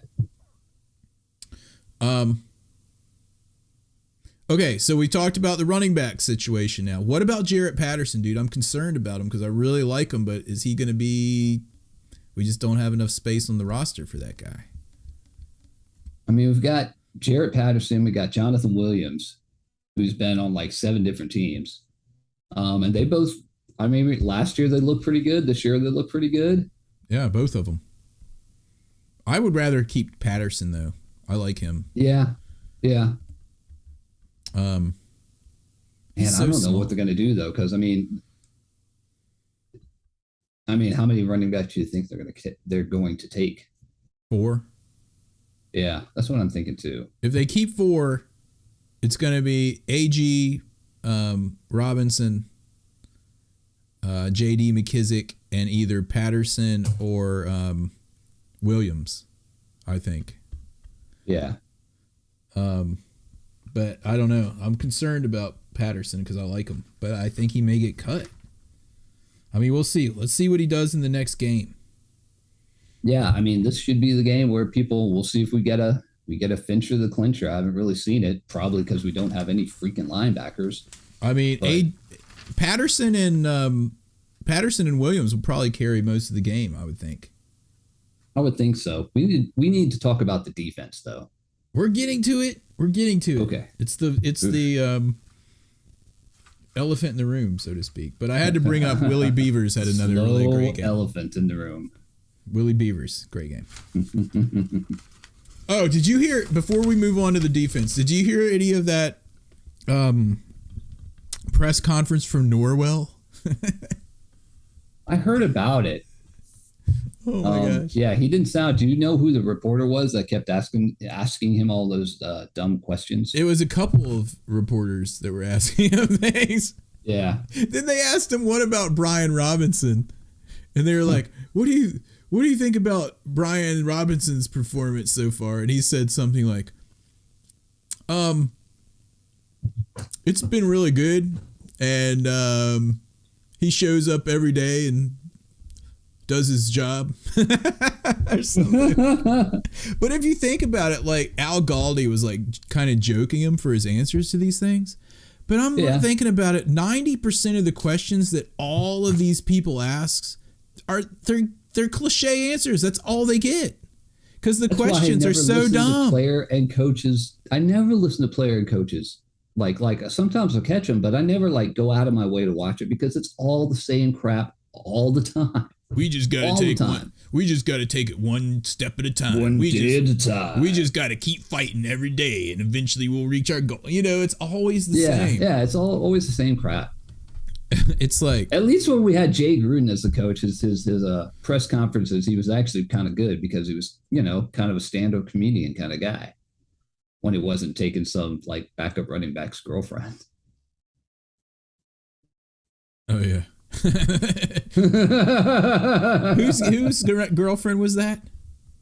Okay, so we talked about the running back situation now. What about Jarrett Patterson, dude? I'm concerned about him because I really like him, but is he going to be... We just don't have enough space on the roster for that guy. I mean, we've got Jarrett Patterson. We got Jonathan Williams, who's been on like 7 different teams. And they both... I mean, last year they looked pretty good. This year they look pretty good. Yeah, both of them. I would rather keep Patterson, though. I like him. Yeah. Yeah. Man, I don't know what they're going to do, though, because, I mean, how many running backs do you think they're going to take? 4. Yeah, that's what I'm thinking, too. If they keep 4, it's going to be A.G., Robinson, J.D. McKissick, and either Patterson or Williams, I think. Yeah. But I don't know. I'm concerned about Patterson because I like him, but I think he may get cut. I mean, we'll see. Let's see what he does in the next game. Yeah, I mean, this should be the game where we'll see if we get a Fincher the clincher. I haven't really seen it, probably because we don't have any freaking linebackers. I mean, Patterson and Williams will probably carry most of the game, I would think. I would think so. We need to talk about the defense, though. We're getting to it. Okay. It's the elephant in the room, so to speak. But I had to bring up Willie Beavers had another really great game. Elephant in the room. Willie Beavers, great game. Oh, did you hear, before we move on to the defense, did you hear any of that press conference from Norwell? I heard about it. Oh my gosh. Yeah, he didn't sound. Do you know who the reporter was that kept asking him all those dumb questions? It was a couple of reporters that were asking him things. Yeah. Then they asked him, "What about Brian Robinson?" And they were like, "What do you think about Brian Robinson's performance so far?" And he said something like, "It's been really good, and he shows up every day and does his job." Or something. But if you think about it, like Al Galdi was like kind of joking him for his answers to these things. But I'm thinking about it, 90% of the questions that all of they're cliche answers. That's all they get. Because the That's why I questions never are so listen to dumb. Player and coaches. I never listen to player and coaches. Like sometimes I'll catch them, but I never like go out of my way to watch it because it's all the same crap all the time. We just got All to the take time. one. We just got to take it one step at a time. One we day just, at a time. We just got to keep fighting every day, and eventually we'll reach our goal. You know, it's always the Yeah, same. yeah, it's always the same crap. It's like, At least when we had Jay Gruden as the coach, his press conferences, he was actually kind of good because he was, kind of a stand-up comedian kind of guy when he wasn't taking some like backup running back's girlfriend. oh yeah. Whose girlfriend was that?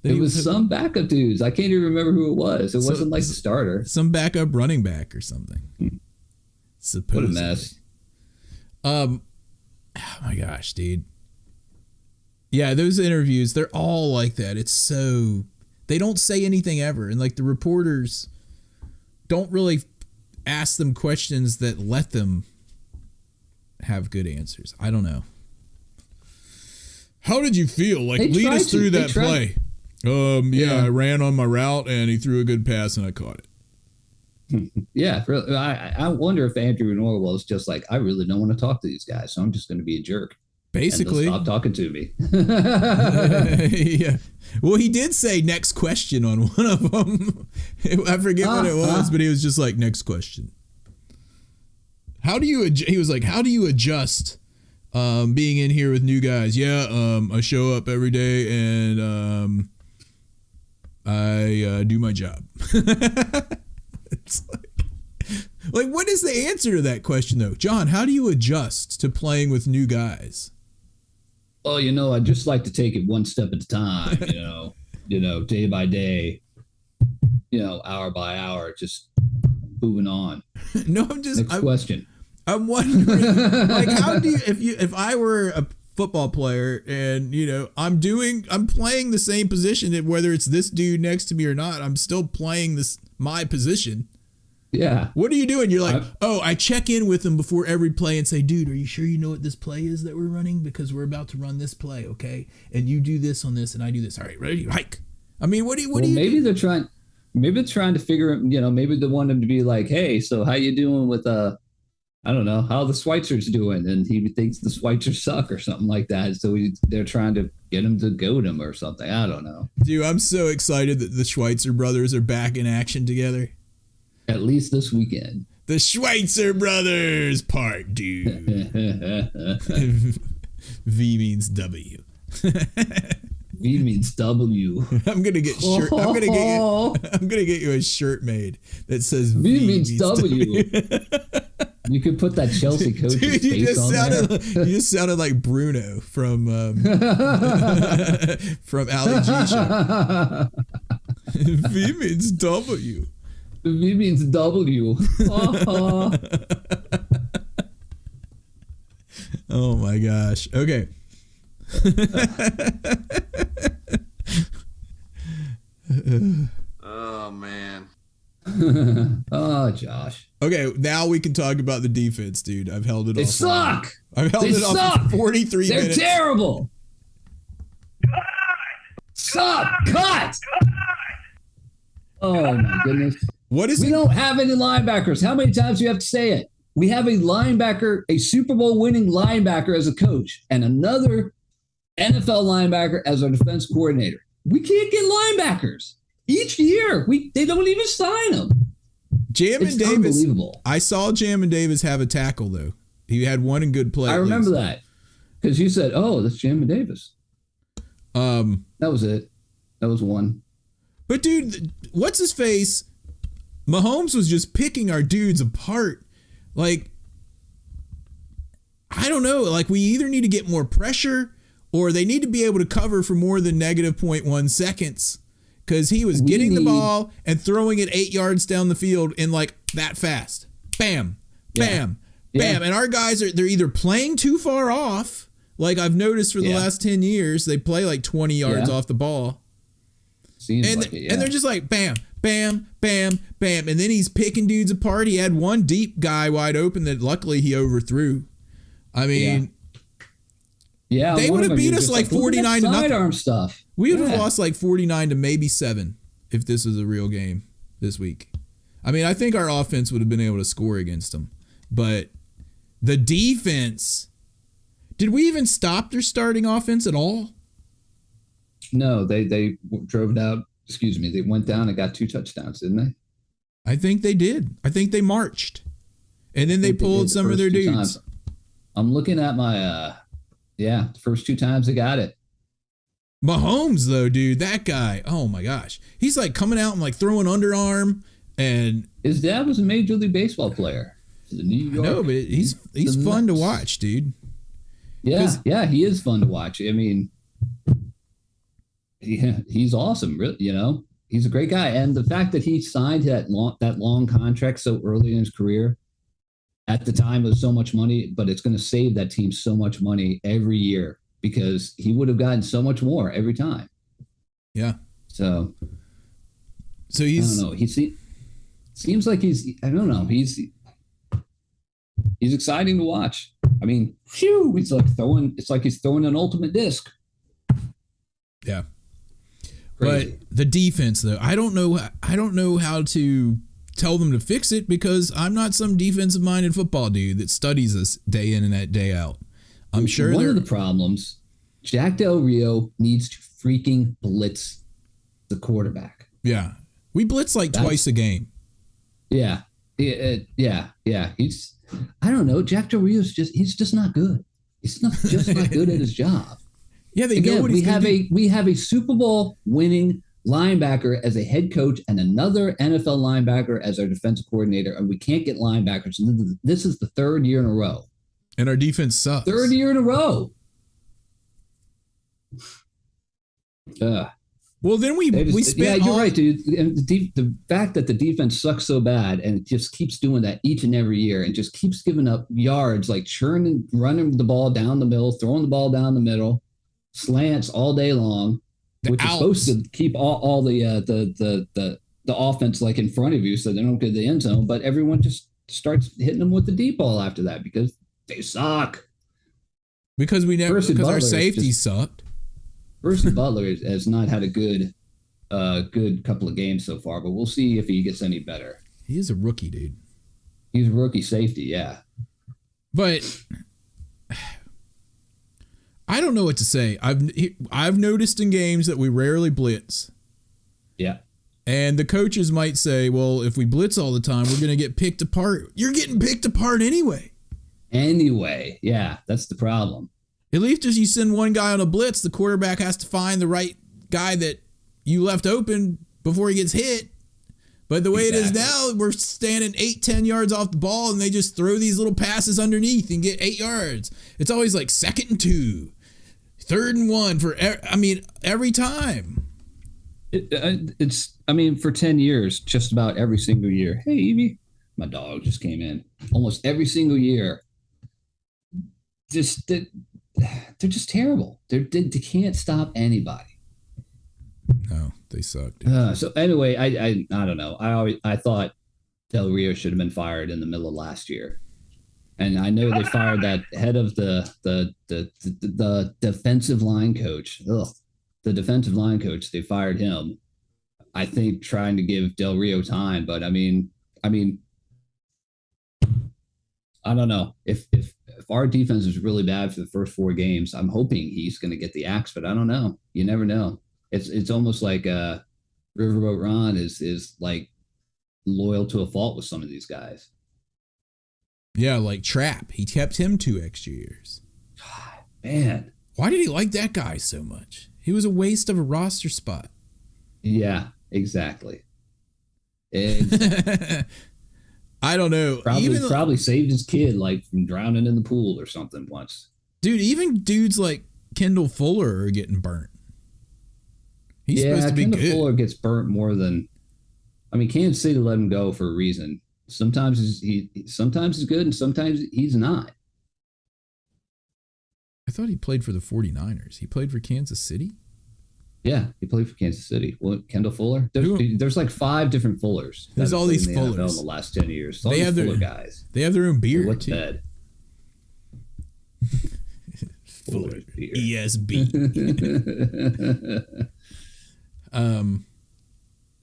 It was some backup dudes. I can't even remember who it was. It wasn't like the starter. Some backup running back or something. What a mess. Oh my gosh, dude. Yeah, those interviews, they're all like that. It's so, they don't say anything ever. And like the reporters don't really ask them questions that let them have good answers. I don't know. How did you feel? Like, lead us through that play. I ran on my route and he threw a good pass and I caught it. Yeah, really, I wonder if Andrew Norwell is just like, I really don't want to talk to these guys, so I'm just going to be a jerk. Basically, stop talking to me. Yeah. Well, he did say next question on one of them. I forget what it was, but he was just like, next question. How do you? He was like, how do you adjust being in here with new guys? Yeah, I show up every day and I do my job. It's like, what is the answer to that question, though? John, how do you adjust to playing with new guys? Well, I just like to take it one step at a time, day by day, hour by hour, just moving on. No, Next question. I'm wondering, like, how do you, if I were a football player and, I'm playing the same position, whether it's this dude next to me or not, I'm still playing my position. Yeah. What are you doing? You're like, I check in with them before every play and say, dude, are you sure you know what this play is that we're running? Because we're about to run this play, okay? And you do this on this and I do this. All right, ready? Hike. I mean, what do you maybe do? They're trying to figure, maybe they want him to be like, hey, so how you doing with, I don't know, how the Schweitzers doing? And he thinks the Schweitzers suck or something like that. So they're trying to get him to goad him or something. I don't know. Dude, I'm so excited that the Schweitzer brothers are back in action together. At least this weekend. The Schweitzer Brothers Part 2. V means W. V means W. I'm gonna get you a shirt made that says V means W. You could put that Chelsea coach's face on there. You just sounded like Bruno from Ali G Show. V means W. V means W. Oh my gosh. Okay. Oh man. Oh, Josh. Okay, now we can talk about the defense, dude. I've held it They off. suck. I've held it off for 43 minutes. They're terrible. Suck. Cut. Oh my goodness. What is we don't have any linebackers. How many times do you have to say it? We have a linebacker, a Super Bowl winning linebacker as a coach, and another NFL linebacker as our defense coordinator. We can't get linebackers. Each year, they don't even sign them. Jamin Davis. Unbelievable. I saw Jamin Davis have a tackle, though. He had one in good play. I remember that because you said, oh, that's Jamin Davis. That was it. That was one. But, dude, what's his face? Mahomes was just picking our dudes apart. Like, I don't know. Like, we either need to get more pressure or they need to be able to cover for more than negative 0.1 seconds. Because he was getting the ball and throwing it 8 yards down the field in like that fast. Bam, bam, bam. And our guys, they're either playing too far off. Like I've noticed for the last 10 years, they play like 20 yards off the ball. Seems like it, and they're just like bam, bam, bam, bam. And then he's picking dudes apart. He had one deep guy wide open that luckily he overthrew. I mean, Yeah, They one would of have them, beat you're us just like look at that 49 to nothing. sidearm stuff. We would have Yeah. lost like 49 to maybe 7 if this was a real game this week. I mean, I think our offense would have been able to score against them. But the defense, did we even stop their starting offense at all? No, they drove it out. Excuse me. They went down and got 2 touchdowns, didn't they? I think they did. I think they marched. And then they pulled some of their dudes. Times. I'm looking at my, the first 2 times they got it. Mahomes, though, dude, that guy, oh my gosh. He's like coming out and like throwing underarm. And his dad was a Major League Baseball player for the New York. I know, but he's fun to watch, dude. Yeah, he is fun to watch. I mean, he's awesome. Really, he's a great guy, and the fact that he signed that long contract so early in his career, at the time, was so much money. But it's going to save that team so much money every year because he would have gotten so much more every time. Yeah. So he's. I don't know. Seems like he's. I don't know. He's exciting to watch. I mean, phew! It's like he's throwing an ultimate disc. Yeah. Crazy. But the defense, though, I don't know how to tell them to fix it because I'm not some defensive-minded football dude that studies this day in and day out. I'm sure one of the problems, Jack Del Rio needs to freaking blitz the quarterback. Yeah, we blitz like twice a game. Yeah. He's, I don't know. Jack Del Rio's he's just not good. He's just not good at his job. Yeah, know what he's we have a Super Bowl winning linebacker as a head coach and another NFL linebacker as our defensive coordinator, and we can't get linebackers. This is the 3rd year in a row. And our defense sucks. 3rd year in a row. Well, then we spent. Yeah, you're right, dude. And the fact that the defense sucks so bad and it just keeps doing that each and every year and just keeps giving up yards, like running the ball down the middle, throwing the ball down the middle, slants all day long, which is supposed to keep all the offense like in front of you so they don't get the end zone. But everyone just starts hitting them with the deep ball after that because they suck. Because our safety sucked. Versus Butler has not had a good couple of games so far, but we'll see if he gets any better. He is a rookie, dude. He's a rookie safety, yeah. But I don't know what to say. I've noticed in games that we rarely blitz. Yeah. And the coaches might say, well, if we blitz all the time, we're going to get picked apart. You're getting picked apart anyway. Anyway, yeah, that's the problem. At least if you send one guy on a blitz, the quarterback has to find the right guy that you left open before he gets hit. But the way it is now, we're standing 8-10 yards off the ball, and they just throw these little passes underneath and get 8 yards. It's always like 2nd and 2, 3rd and 1 every time. It's for 10 years, just about every single year. Hey, Evie, my dog just came in. Almost every single year. They're just terrible. They can't stop anybody. No, they suck. So anyway, I don't know. I thought Del Rio should have been fired in the middle of last year, and I know they fired that head of the defensive line coach. The defensive line coach. They fired him. I think trying to give Del Rio time, but I mean, I don't know if our defense is really bad for the first 4 games. I'm hoping he's going to get the axe, but I don't know. You never know. It's almost like Riverboat Ron is like loyal to a fault with some of these guys. Yeah, like Trap. He kept him 2 extra years. God, man, why did he like that guy so much? He was a waste of a roster spot. Yeah, exactly. I don't know. Probably saved his kid like from drowning in the pool or something once. Dude, even dudes like Kendall Fuller are getting burnt. He's supposed to be Kendall good. Fuller gets burnt more than. Kansas City let him go for a reason. Sometimes he's good and sometimes he's not. I thought he played for the 49ers. He played for Kansas City? Yeah, he played for Kansas City. What, Kendall Fuller? There's like 5 different Fullers. There's all these in Fullers NFL in the last 10 years. They have Fuller guys. They have their own beer What's too. bed? Fuller beer. ESB.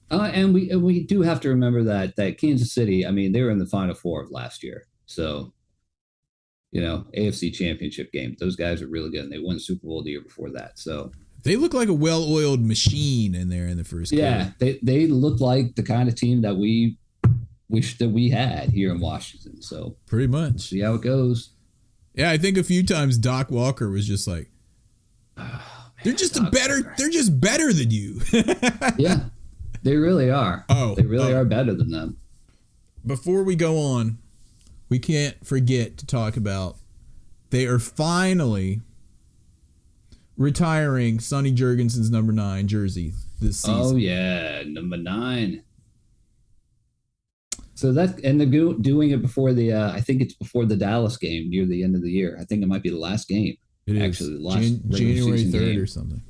And we do have to remember that Kansas City, I mean, they were in the Final Four of last year. So, AFC Championship game. Those guys are really good, and they won the Super Bowl the year before that. So they look like a well-oiled machine in there in the first quarter. Yeah, they look like the kind of team that we wish that we had here in Washington. So pretty much. See how it goes. Yeah, I think a few times Doc Walker was just like, they're just better than you. Yeah, they really are. They really are better than them. Before we go on, we can't forget to talk about they are finally retiring Sonny Jurgensen's number 9 jersey this season. Oh yeah, number 9. So they're doing it before the I think it's before the Dallas game near the end of the year. I think it might be the last game. It is actually the last January 3rd game. or something.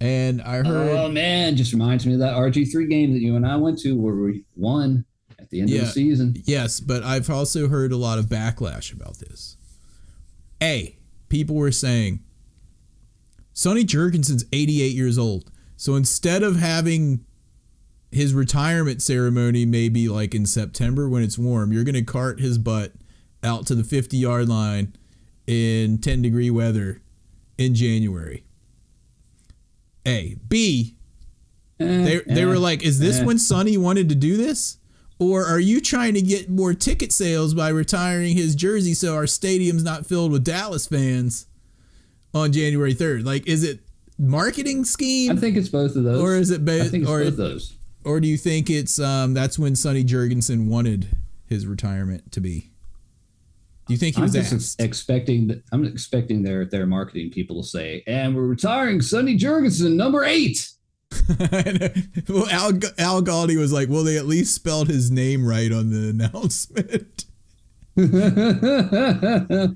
And I heard, oh man, just reminds me of that RG3 game that you and I went to where we won at the end of the season. Yes, but I've also heard a lot of backlash about this. People were saying Sonny Jurgensen's 88 years old. So instead of having his retirement ceremony maybe like in September when it's warm, you're going to cart his butt out to the 50-yard line in 10-degree weather in January. B, they were like, is this when Sonny wanted to do this? Or are you trying to get more ticket sales by retiring his jersey so our stadium's not filled with Dallas fans on January 3rd? Like, is it marketing scheme? I think it's both of those. Or is it I think it's both of those. Or do you think it's that's when Sonny Jurgensen wanted his retirement to be? Do you think he was asked? I'm expecting their marketing people to say, and we're retiring Sonny Jurgensen, number 8. Well, Al Galdi was like, well, they at least spelled his name right on the announcement.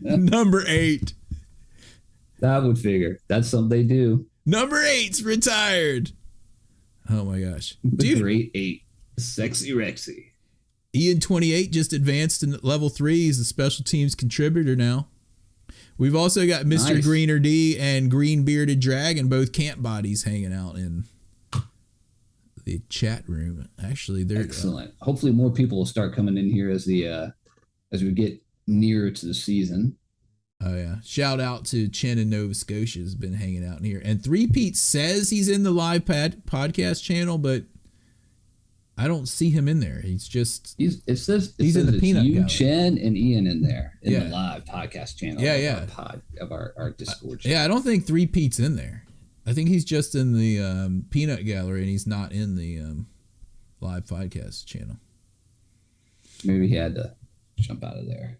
Number 8. That would figure. That's something they do. Number 8's retired. Oh my gosh. The great 8. Sexy Rexy. Ian 28 just advanced to level 3. He's a special teams contributor now. We've also got Mr. Nice. Greener D and Green Bearded Dragon, both camp bodies, hanging out in the chat room. Actually, they're excellent. Hopefully more people will start coming in here as we get nearer to the season. Oh yeah. Shout out to Chen in Nova Scotia has been hanging out in here. And 3Pete says he's in the live podcast channel, but I don't see him in there. It says he's in the peanut gallery. Chen and Ian in there in the live podcast channel. Of our Discord channel. Yeah, I don't think 3Pete's in there. I think he's just in the peanut gallery and he's not in the live podcast channel. Maybe he had to jump out of there.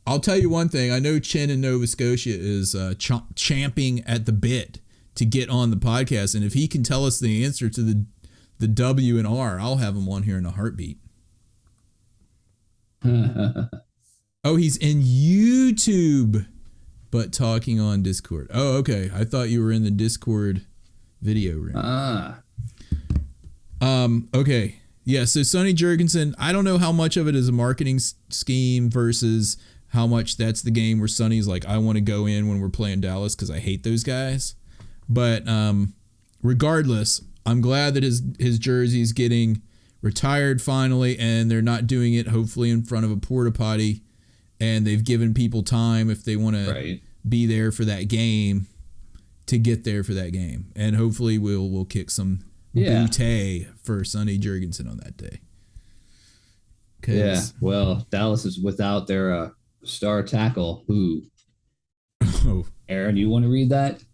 I'll tell you one thing. I know Chen in Nova Scotia is champing at the bit to get on the podcast, and if he can tell us the answer to the W and R, I'll have him on here in a heartbeat. Oh, he's in YouTube, but talking on Discord. Oh, okay. I thought you were in the Discord video room. Okay. Yeah, so Sonny Jurgensen, I don't know how much of it is a marketing scheme versus how much that's the game where Sonny's like, I want to go in when we're playing Dallas because I hate those guys. But regardless, I'm glad that his jersey's getting retired finally, and they're not doing it hopefully in front of a porta potty, and they've given people time if they want to be there for that game to get there for that game, and hopefully we'll kick some booty for Sonny Jurgensen on that day. Yeah, well, Dallas is without their star tackle. Who? Oh, Aaron, you want to read that?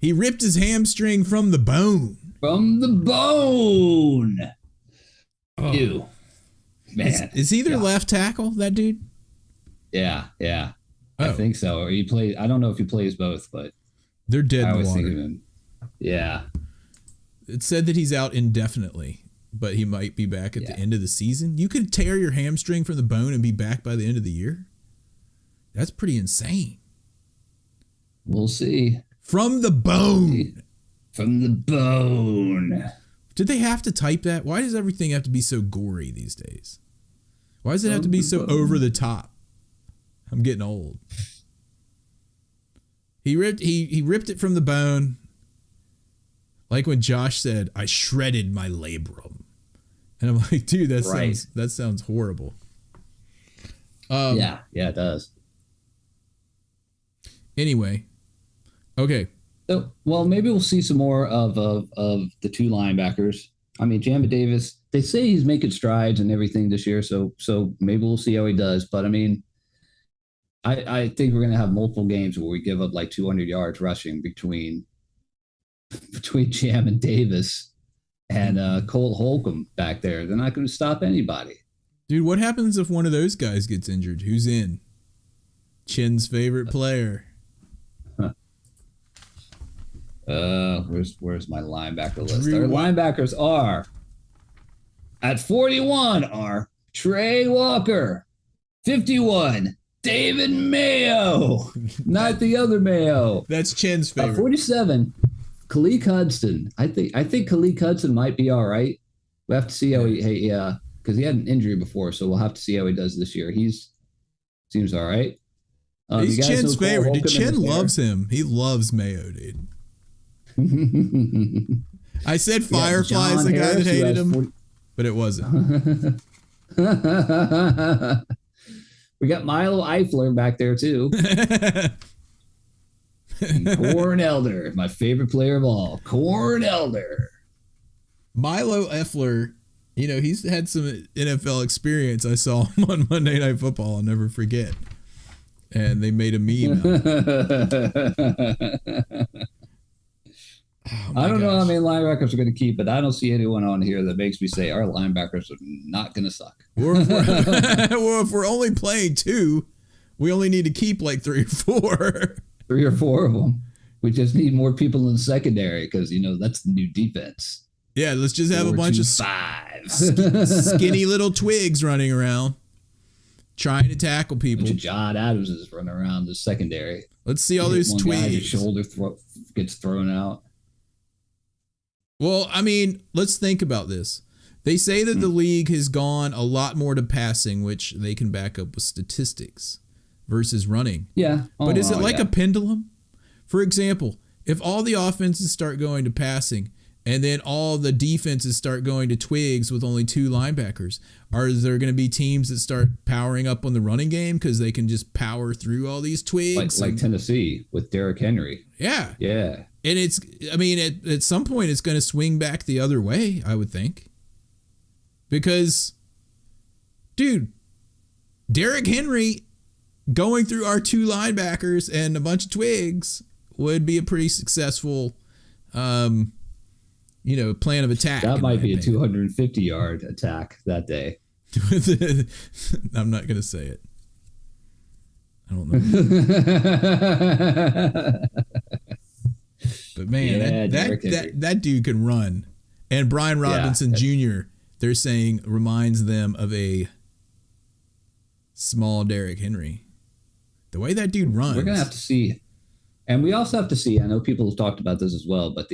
He ripped his hamstring from the bone. From the bone. Oh. Ew. Man. Is he their left tackle, that dude? Yeah. Oh. I think so. Or I don't know if he plays both, but they're dead I in the always water. think of him. Yeah. It said that he's out indefinitely, but he might be back at the end of the season. You could tear your hamstring from the bone and be back by the end of the year? That's pretty insane. We'll see. From the bone. From the bone. Did they have to type that? Why does everything have to be so gory these days? Why does it have to be so over the top? I'm getting old. He ripped it from the bone. Like when Josh said, "I shredded my labrum," and I'm like, dude, that sounds horrible. Yeah, it does. Anyway, okay. So, well, maybe we'll see some more of the two linebackers. I mean, Jamie Davis, they say he's making strides and everything this year, so maybe we'll see how he does. But I mean, I think we're going to have multiple games where we give up like 200 yards rushing between Jam and Davis and Cole Holcomb back there. They're not going to stop anybody. Dude, what happens if one of those guys gets injured? Who's in? Chin's favorite player. Where's my linebacker list? Our linebackers are at 41 are Trey Walker, 51 David Mayo, not the other Mayo. That's Chin's favorite. 47 Khaleke Hudson. I think Khaleke Hudson might be all right. We have to see how because he had an injury before, so we'll have to see how he does this year. Seems all right. He's Chin's favorite. Dude, Chin loves him. He loves Mayo, dude. I said Firefly is the guy that hated him, but it wasn't. We got Milo Eifler back there too. Corn Elder, my favorite player of all. Corn Elder. Milo Eifler, he's had some NFL experience. I saw him on Monday Night Football. I'll never forget. And they made a meme out of it. I don't know how many linebackers are going to keep, but I don't see anyone on here that makes me say our linebackers are not going to suck. Well, if we're only playing 2, we only need to keep like 3 or 4. 3 or 4 of them. We just need more people in the secondary because, that's the new defense. Yeah, let's just have a bunch of 5 skinny little twigs running around trying to tackle people. Bunch of John Adams is running around the secondary. Let's see all those twigs. His shoulder gets thrown out. Well, I mean, let's think about this. They say that the league has gone a lot more to passing, which they can back up with statistics, versus running. Yeah. But is it like a pendulum? For example, if all the offenses start going to passing and then all the defenses start going to twigs with only 2 linebackers, are there going to be teams that start powering up on the running game because they can just power through all these twigs? Like Tennessee with Derrick Henry. Yeah. Yeah. And at some point it's going to swing back the other way, I would think. Because, dude, Derrick Henry going through our 2 linebackers and a bunch of twigs would be a pretty successful, plan of attack. That might be a 250-yard attack that day. I'm not going to say it. I don't know. But man, that dude can run. And Brian Robinson Jr., they're saying, reminds them of a small Derrick Henry. The way that dude runs. We're going to have to see. And we also have to see, I know people have talked about this as well, but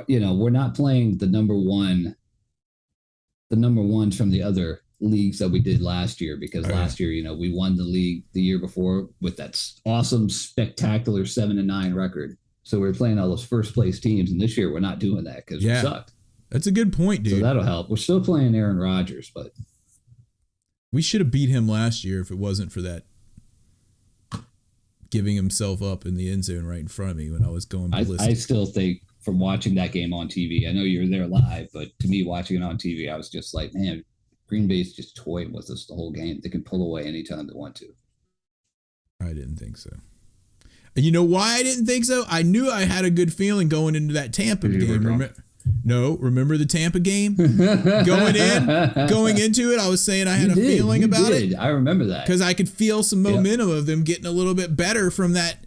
we're not playing the number ones from the other leagues that we did last year, because last year, we won the league the year before with that awesome, spectacular 7-9 record. So we're playing all those first place teams, and this year we're not doing that because we sucked. That's a good point, dude. So that'll help. We're still playing Aaron Rodgers, but we should have beat him last year if it wasn't for that giving himself up in the end zone right in front of me when I was going ballistic. I still think from watching that game on TV, I know you were there live, but to me watching it on TV, I was just like, man, Green Bay's just toying with us the whole game. They can pull away anytime they want to. I didn't think so. And you know why I didn't think so? I knew I had a good feeling going into that Tampa game. Remember the Tampa game? Going into it, I was saying I had a feeling about it. I remember that. Because I could feel some momentum of them getting a little bit better from that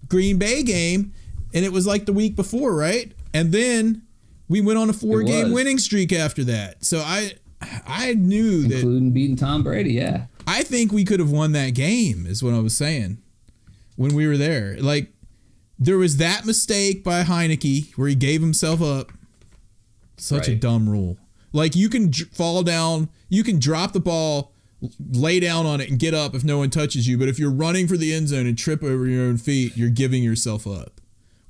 Green Bay game. And it was like the week before, right? And then we went on a 4-game winning streak after that. So I knew that. Including beating Tom Brady, yeah. I think we could have won that game, is what I was saying when we were there. Like, there was that mistake by Heineke where he gave himself up. Such a dumb rule. Like, you can fall down, you can drop the ball lay down on it and get up if no one touches you. But if you're running for the end zone and trip over your own feet, you're giving yourself up.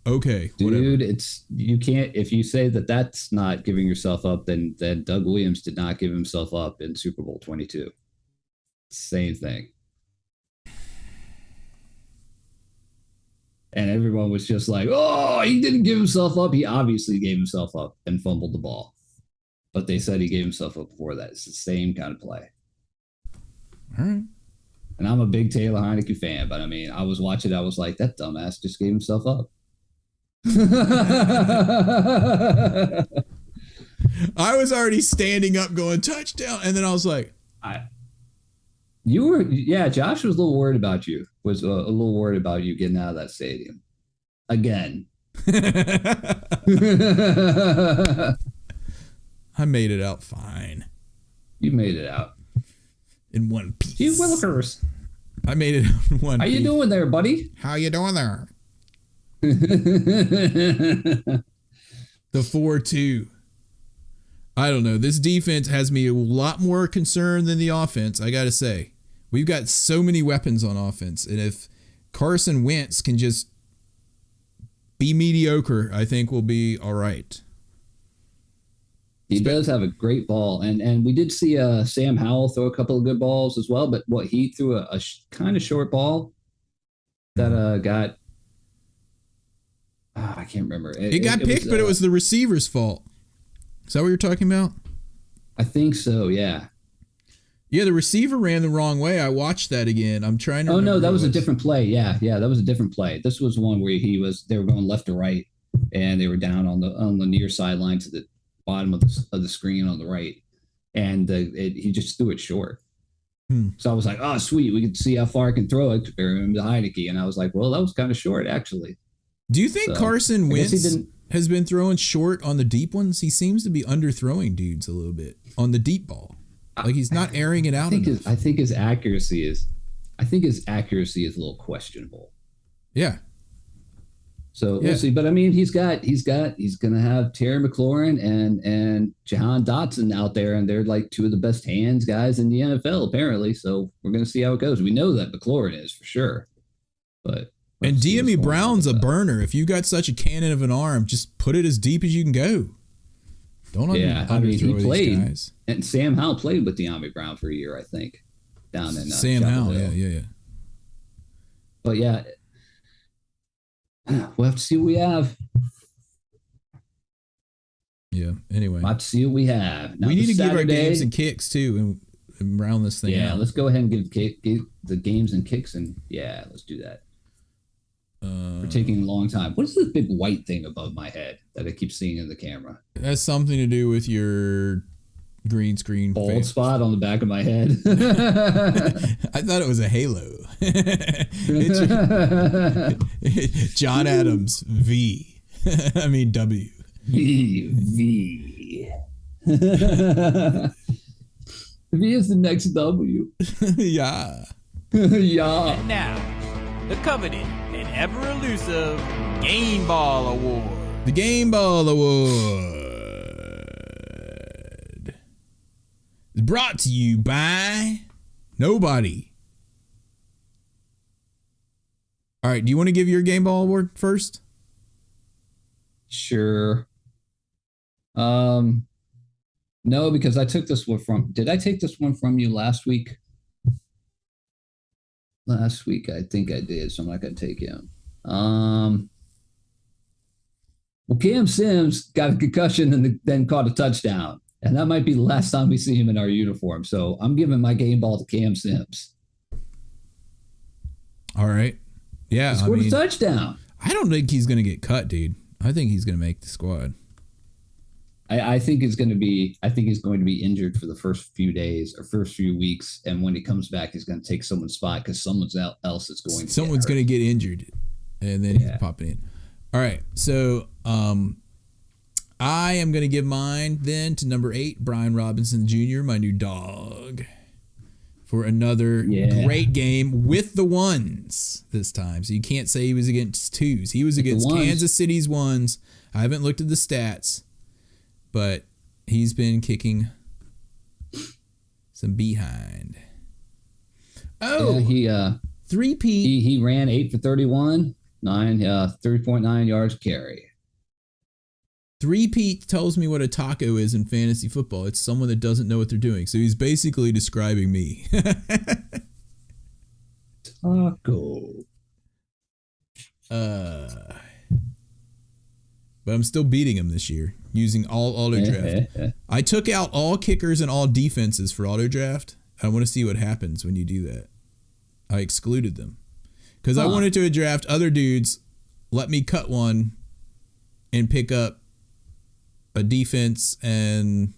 Okay, dude, whatever. you can't, if you say that that's not giving yourself up, then Doug Williams did not give himself up in Super Bowl 22. Same thing. And everyone was just like, oh, he didn't give himself up. He obviously gave himself up and fumbled the ball. But they said he gave himself up before that. It's the same kind of play. All right. And I'm a big Taylor Heineke fan, but I mean, I was watching, I was like, that dumbass just gave himself up. I was already standing up going touchdown. And then I was like, Josh was a little worried about you. Was a little worried about you getting out of that stadium again. I made it out fine. You made it out in one piece. You Willikers. I made it out in one piece. How you doing there, buddy? How you doing there? The 4-2. I don't know. This defense has me a lot more concerned than the offense, I got to say. We've got so many weapons on offense. And if Carson Wentz can just be mediocre, I think we'll be all right. He does have a great ball. And we did see Sam Howell throw a couple of good balls as well. But he threw a kind of short ball that got... I can't remember. It got picked, but it was the receiver's fault. Is that what you're talking about? I think so, yeah. Yeah, the receiver ran the wrong way. I watched that again. I'm trying to. Oh no, that was a different play. Yeah, that was a different play. This was one where they were going left to right, and they were down on the near sideline to the bottom of the screen on the right, and he just threw it short. So I was like, oh sweet, we could see how far I can throw it comparing to Heineke, and I was like, well, that was kind of short actually. Do you think Carson Wentz has been throwing short on the deep ones? He seems to be underthrowing dudes a little bit on the deep ball. Like he's not airing it out enough. I think his accuracy is a little questionable. Yeah. So we'll see. But I mean, he's gonna have Terry McLaurin and Jahan Dotson out there, and they're like two of the best hands guys in the NFL, apparently. So we're gonna see how it goes. We know that McLaurin is for sure. But and DME Brown's a burner. If you got such a cannon of an arm, just put it as deep as you can go. Don't underthrow these guys. And Sam Howell played with De'Ami Brown for a year, I think, down in Sam Howell. Yeah. But yeah, we'll have to see what we have. Yeah. Anyway, we'll have to see what we have. Now, we need to give our games and kicks too, and round this thing out. Yeah, let's go ahead and give the games and kicks, and yeah, let's do that. We're taking a long time. What is this big white thing above my head that I keep seeing in the camera? It has something to do with your green screen bald spot on the back of my head. I thought it was a halo. It's John Adams V. I mean W. V. V is the next W. Yeah. Yeah. And now, the coveted and ever elusive Game Ball Award. The Game Ball Award is brought to you by nobody. All right, do you want to give your Game Ball Award first? Sure. No, because I took this one from... Did I take this one from you last week? Last week, I think I did, so I'm not going to take him. Well, Cam Sims got a concussion and then caught a touchdown. And that might be the last time we see him in our uniform. So I'm giving my game ball to Cam Sims. All right. Yeah. He scored a touchdown. I don't think he's going to get cut, dude. I think he's going to make the squad. I think he's going to be injured for the first few days or first few weeks, and when he comes back, he's going to take someone's spot because someone else is going. Someone's going to get injured, and then he's popping in. All right, so I am going to give mine then to number 8, Brian Robinson Jr., my new dog, for another great game with the ones this time. So you can't say he was against twos. He was against Kansas City's ones. I haven't looked at the stats, but he's been kicking some behind. Oh, Yeah, three-peat. he ran 8 for 31, 3.9 yards carry. Three-peat tells me what a taco is in fantasy football. It's someone that doesn't know what they're doing. So he's basically describing me. Taco. But I'm still beating him this year using all auto draft. I took out all kickers and all defenses for auto draft. I want to see what happens when you do that. I excluded them because I wanted to draft other dudes. Let me cut one and pick up a defense and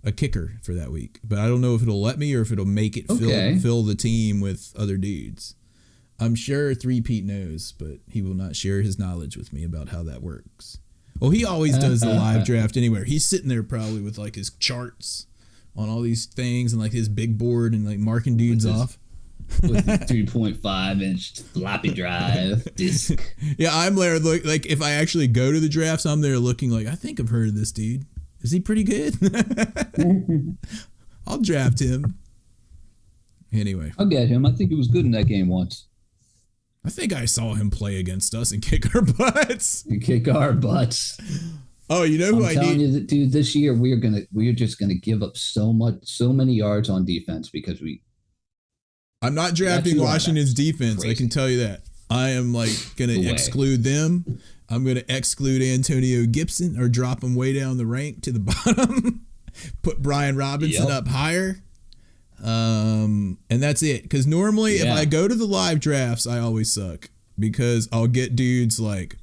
a kicker for that week. But I don't know if it'll let me or if it'll make it fill the team with other dudes. I'm sure Three-Peat knows, but he will not share his knowledge with me about how that works. Well, he always does the live draft anywhere. He's sitting there probably with like his charts on all these things and like his big board and like marking dudes off. With the 3.5-inch floppy drive disc. Yeah, I'm there. Like if I actually go to the drafts, I'm there looking like, I think I've heard of this dude. Is he pretty good? I'll draft him. Anyway. I'll get him. I think he was good in that game once. I think I saw him play against us and kick our butts. You kick our butts. Oh, you know who I'm telling you that, dude, this year we're just gonna give up so many yards on defense because I'm not drafting Washington's defense. Crazy. I can tell you that. I am like going to exclude them. I'm going to exclude Antonio Gibson or drop him way down the rank to the bottom. Put Brian Robinson up higher. And that's it. Because normally if I go to the live drafts, I always suck. Because I'll get dudes like,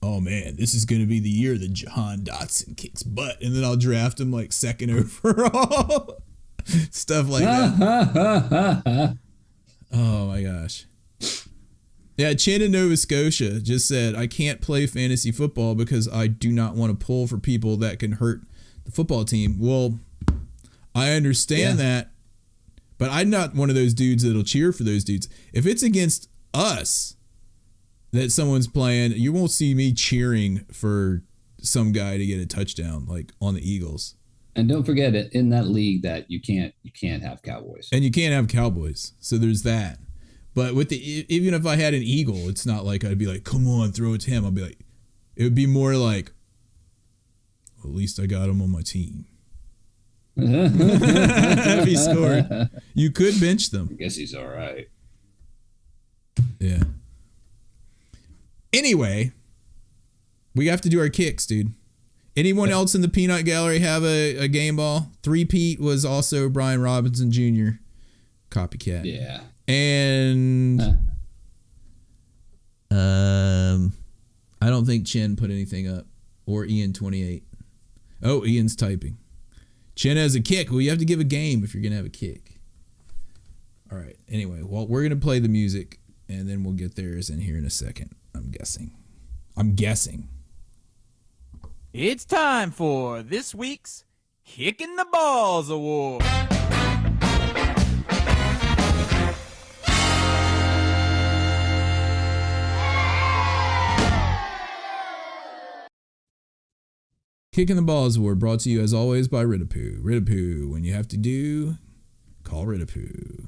oh man, this is going to be the year that Jahan Dotson kicks butt. And then I'll draft him like second overall. Stuff like that. Oh my gosh. Yeah, Chin in Nova Scotia just said, I can't play fantasy football because I do not want to pull for people that can hurt the football team. Well, I understand that, but I'm not one of those dudes that'll cheer for those dudes. If it's against us that someone's playing, you won't see me cheering for some guy to get a touchdown like on the Eagles. And don't forget it in that league that you can't have Cowboys. And you can't have Cowboys. So there's that. But with even if I had an Eagle, it's not like I'd be like, come on, throw it to him. I'll be like, it would be more like, well, at least I got him on my team. If he scored, you could bench them. I guess he's all right. Yeah. Anyway, we have to do our kicks, dude. Anyone else in the peanut gallery have a game ball? Three-peat was also Brian Robinson Jr. Copycat. Yeah. And I don't think Chen put anything up. Or Ian28. Oh, Ian's typing. Chen has a kick. Well, you have to give a game if you're going to have a kick. All right. Anyway, well, we're going to play the music, and then we'll get theirs in here in a second. I'm guessing. It's time for this week's Kicking the Balls Award. Kicking the Balls Award brought to you as always by Ridapoo. Ridapoo, when you have to do, call Ridapoo.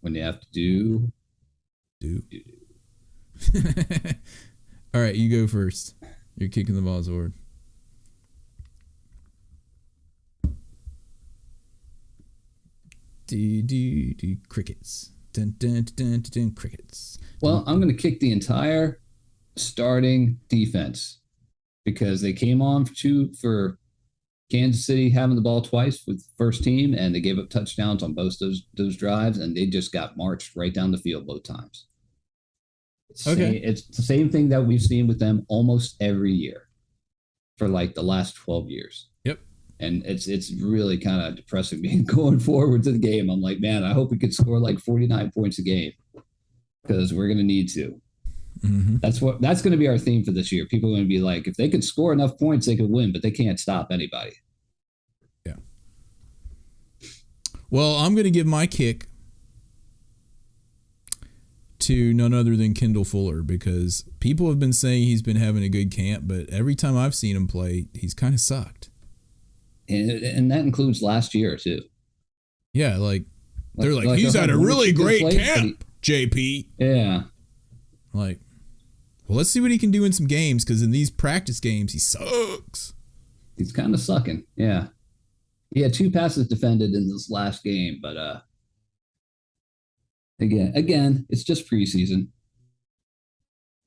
When you have to do. All right, you go first. You're Kicking the Balls Award. Crickets. Dun, dun, dun, dun, dun, crickets. Well, I'm going to kick the entire starting defense because they came on for Kansas City having the ball twice with first team, and they gave up touchdowns on both those drives, and they just got marched right down the field both times. It's the same thing that we've seen with them almost every year for like the last 12 years. Yep. And it's really kind of depressing me going forward to the game. I'm like, man, I hope we could score like 49 points a game because we're going to need to. Mm-hmm. That's going to be our theme for this year. People are going to be like, if they could score enough points, they could win, but they can't stop anybody. Yeah. Well, I'm going to give my kick to none other than Kendall Fuller because people have been saying he's been having a good camp, but every time I've seen him play, he's kind of sucked. And that includes last year too. Yeah, like They're like he's had a really great camp, JP. Yeah. Like, well, let's see what he can do in some games, because in these practice games, he sucks. He's kind of sucking. Yeah. He had 2 passes defended in this last game, but again, it's just preseason.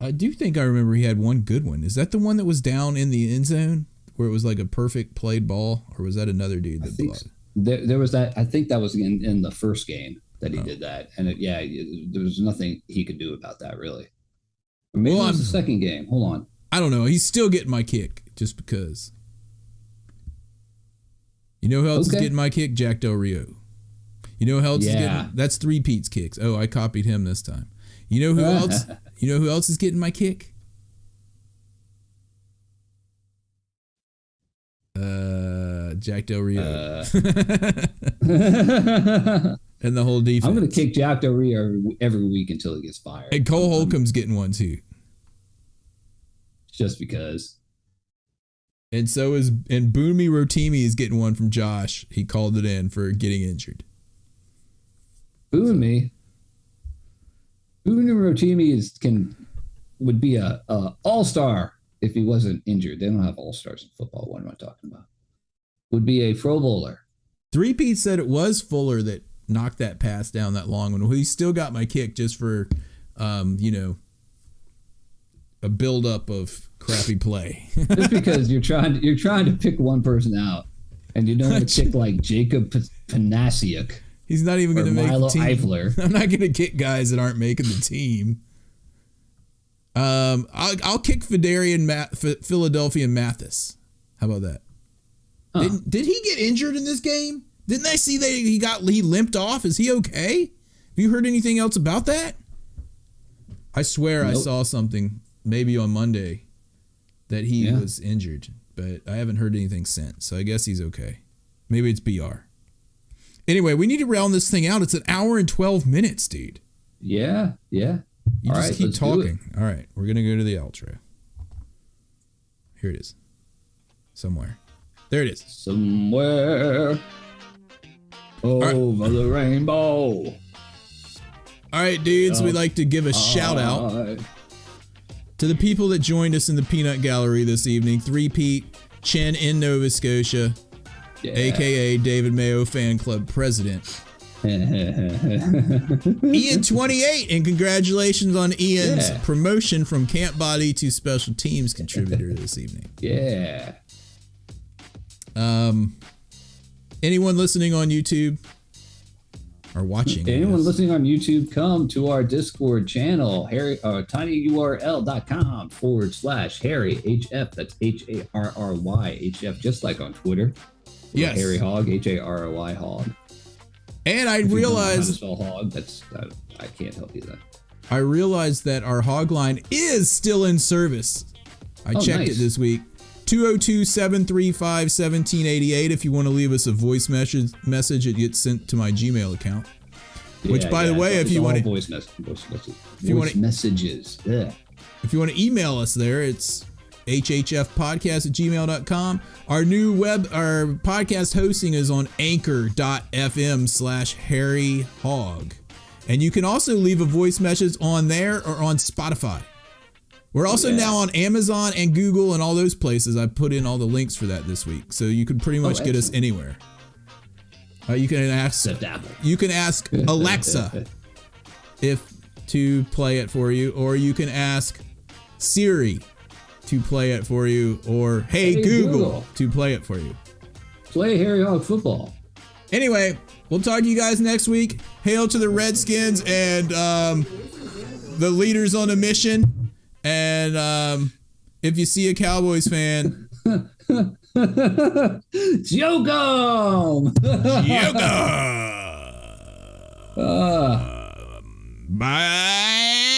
I do think I remember he had one good one. Is that the one that was down in the end zone where it was like a perfect played ball, or was that another dude that blocked? There was that. I think that was in the first game that he did that, and there was nothing he could do about that really. Or maybe it was the second game. Hold on. I don't know. He's still getting my kick just because. You know who else is getting my kick? Jack Del Rio. You know who else is getting? That's 3 Pete's kicks. Oh, I copied him this time. You know who else? You know who else is getting my kick? Jack Del Rio. And the whole defense. I'm going to kick Jack Del Rio every week until he gets fired. And Cole Holcomb's getting one too. Just because. And Boonmi Rotimi is getting one from Josh. He called it in for getting injured. Boonmi Rotimi would be a all-star if he wasn't injured. They don't have all-stars in football. What am I talking about? Would be a Pro Bowler. 3 Pete said it was Fuller that knocked that pass down that long one. Well, he still got my kick just for, a buildup of crappy play. Just because you're trying to pick one person out, and you don't want to pick like Jacob Panasiuk. He's not even going to make the team. Eifler. I'm not going to kick guys that aren't making the team. I'll kick Philadelphia Mathis. How about that? Huh. Did he get injured in this game? Didn't I see that he limped off? Is he okay? Have you heard anything else about that? I swear I saw something maybe on Monday that he was injured, but I haven't heard anything since. So I guess he's okay. Maybe it's BR. Anyway, we need to round this thing out. It's an hour and 12 minutes, dude. Yeah. You just keep talking. All right, we're going to go to the outro. Here it is. Somewhere. There it is. Somewhere over the rainbow. All right, dudes, we'd like to give a shout out to the people that joined us in the Peanut Gallery this evening. 3 Pete, Chen in Nova Scotia, a.k.a. David Mayo Fan Club President. Ian 28, and congratulations on Ian's promotion from camp body to special teams contributor this evening. Yeah. Anyone listening on YouTube or watching? Anyone listening on YouTube, come to our Discord channel, tinyurl.com/HarryHF. That's HARRY HF, just like on Twitter. Yes. Harry Hog, HARRY Hog. And I realized I can't help you then. I realized that our hog line is still in service. I checked it this week. 202-735-1788 if you want to leave us a voice message, it gets sent to my Gmail account. Which, by the way, if you want to voice messages. Yeah. If you want to email us there, it's hhfpodcast@gmail.com. Our podcast hosting is on anchor.fm/harryhog. And you can also leave a voice message on there or on Spotify. We're also now on Amazon and Google and all those places. I put in all the links for that this week. So you can pretty much get us anywhere. You can ask Alexa to play it for you, or you can ask Siri to play it for you, or Hey Google to play it for you. Play Harry Hog football. Anyway, we'll talk to you guys next week. Hail to the Redskins and the leaders on a mission. And if you see a Cowboys fan, Joke 'em! Bye.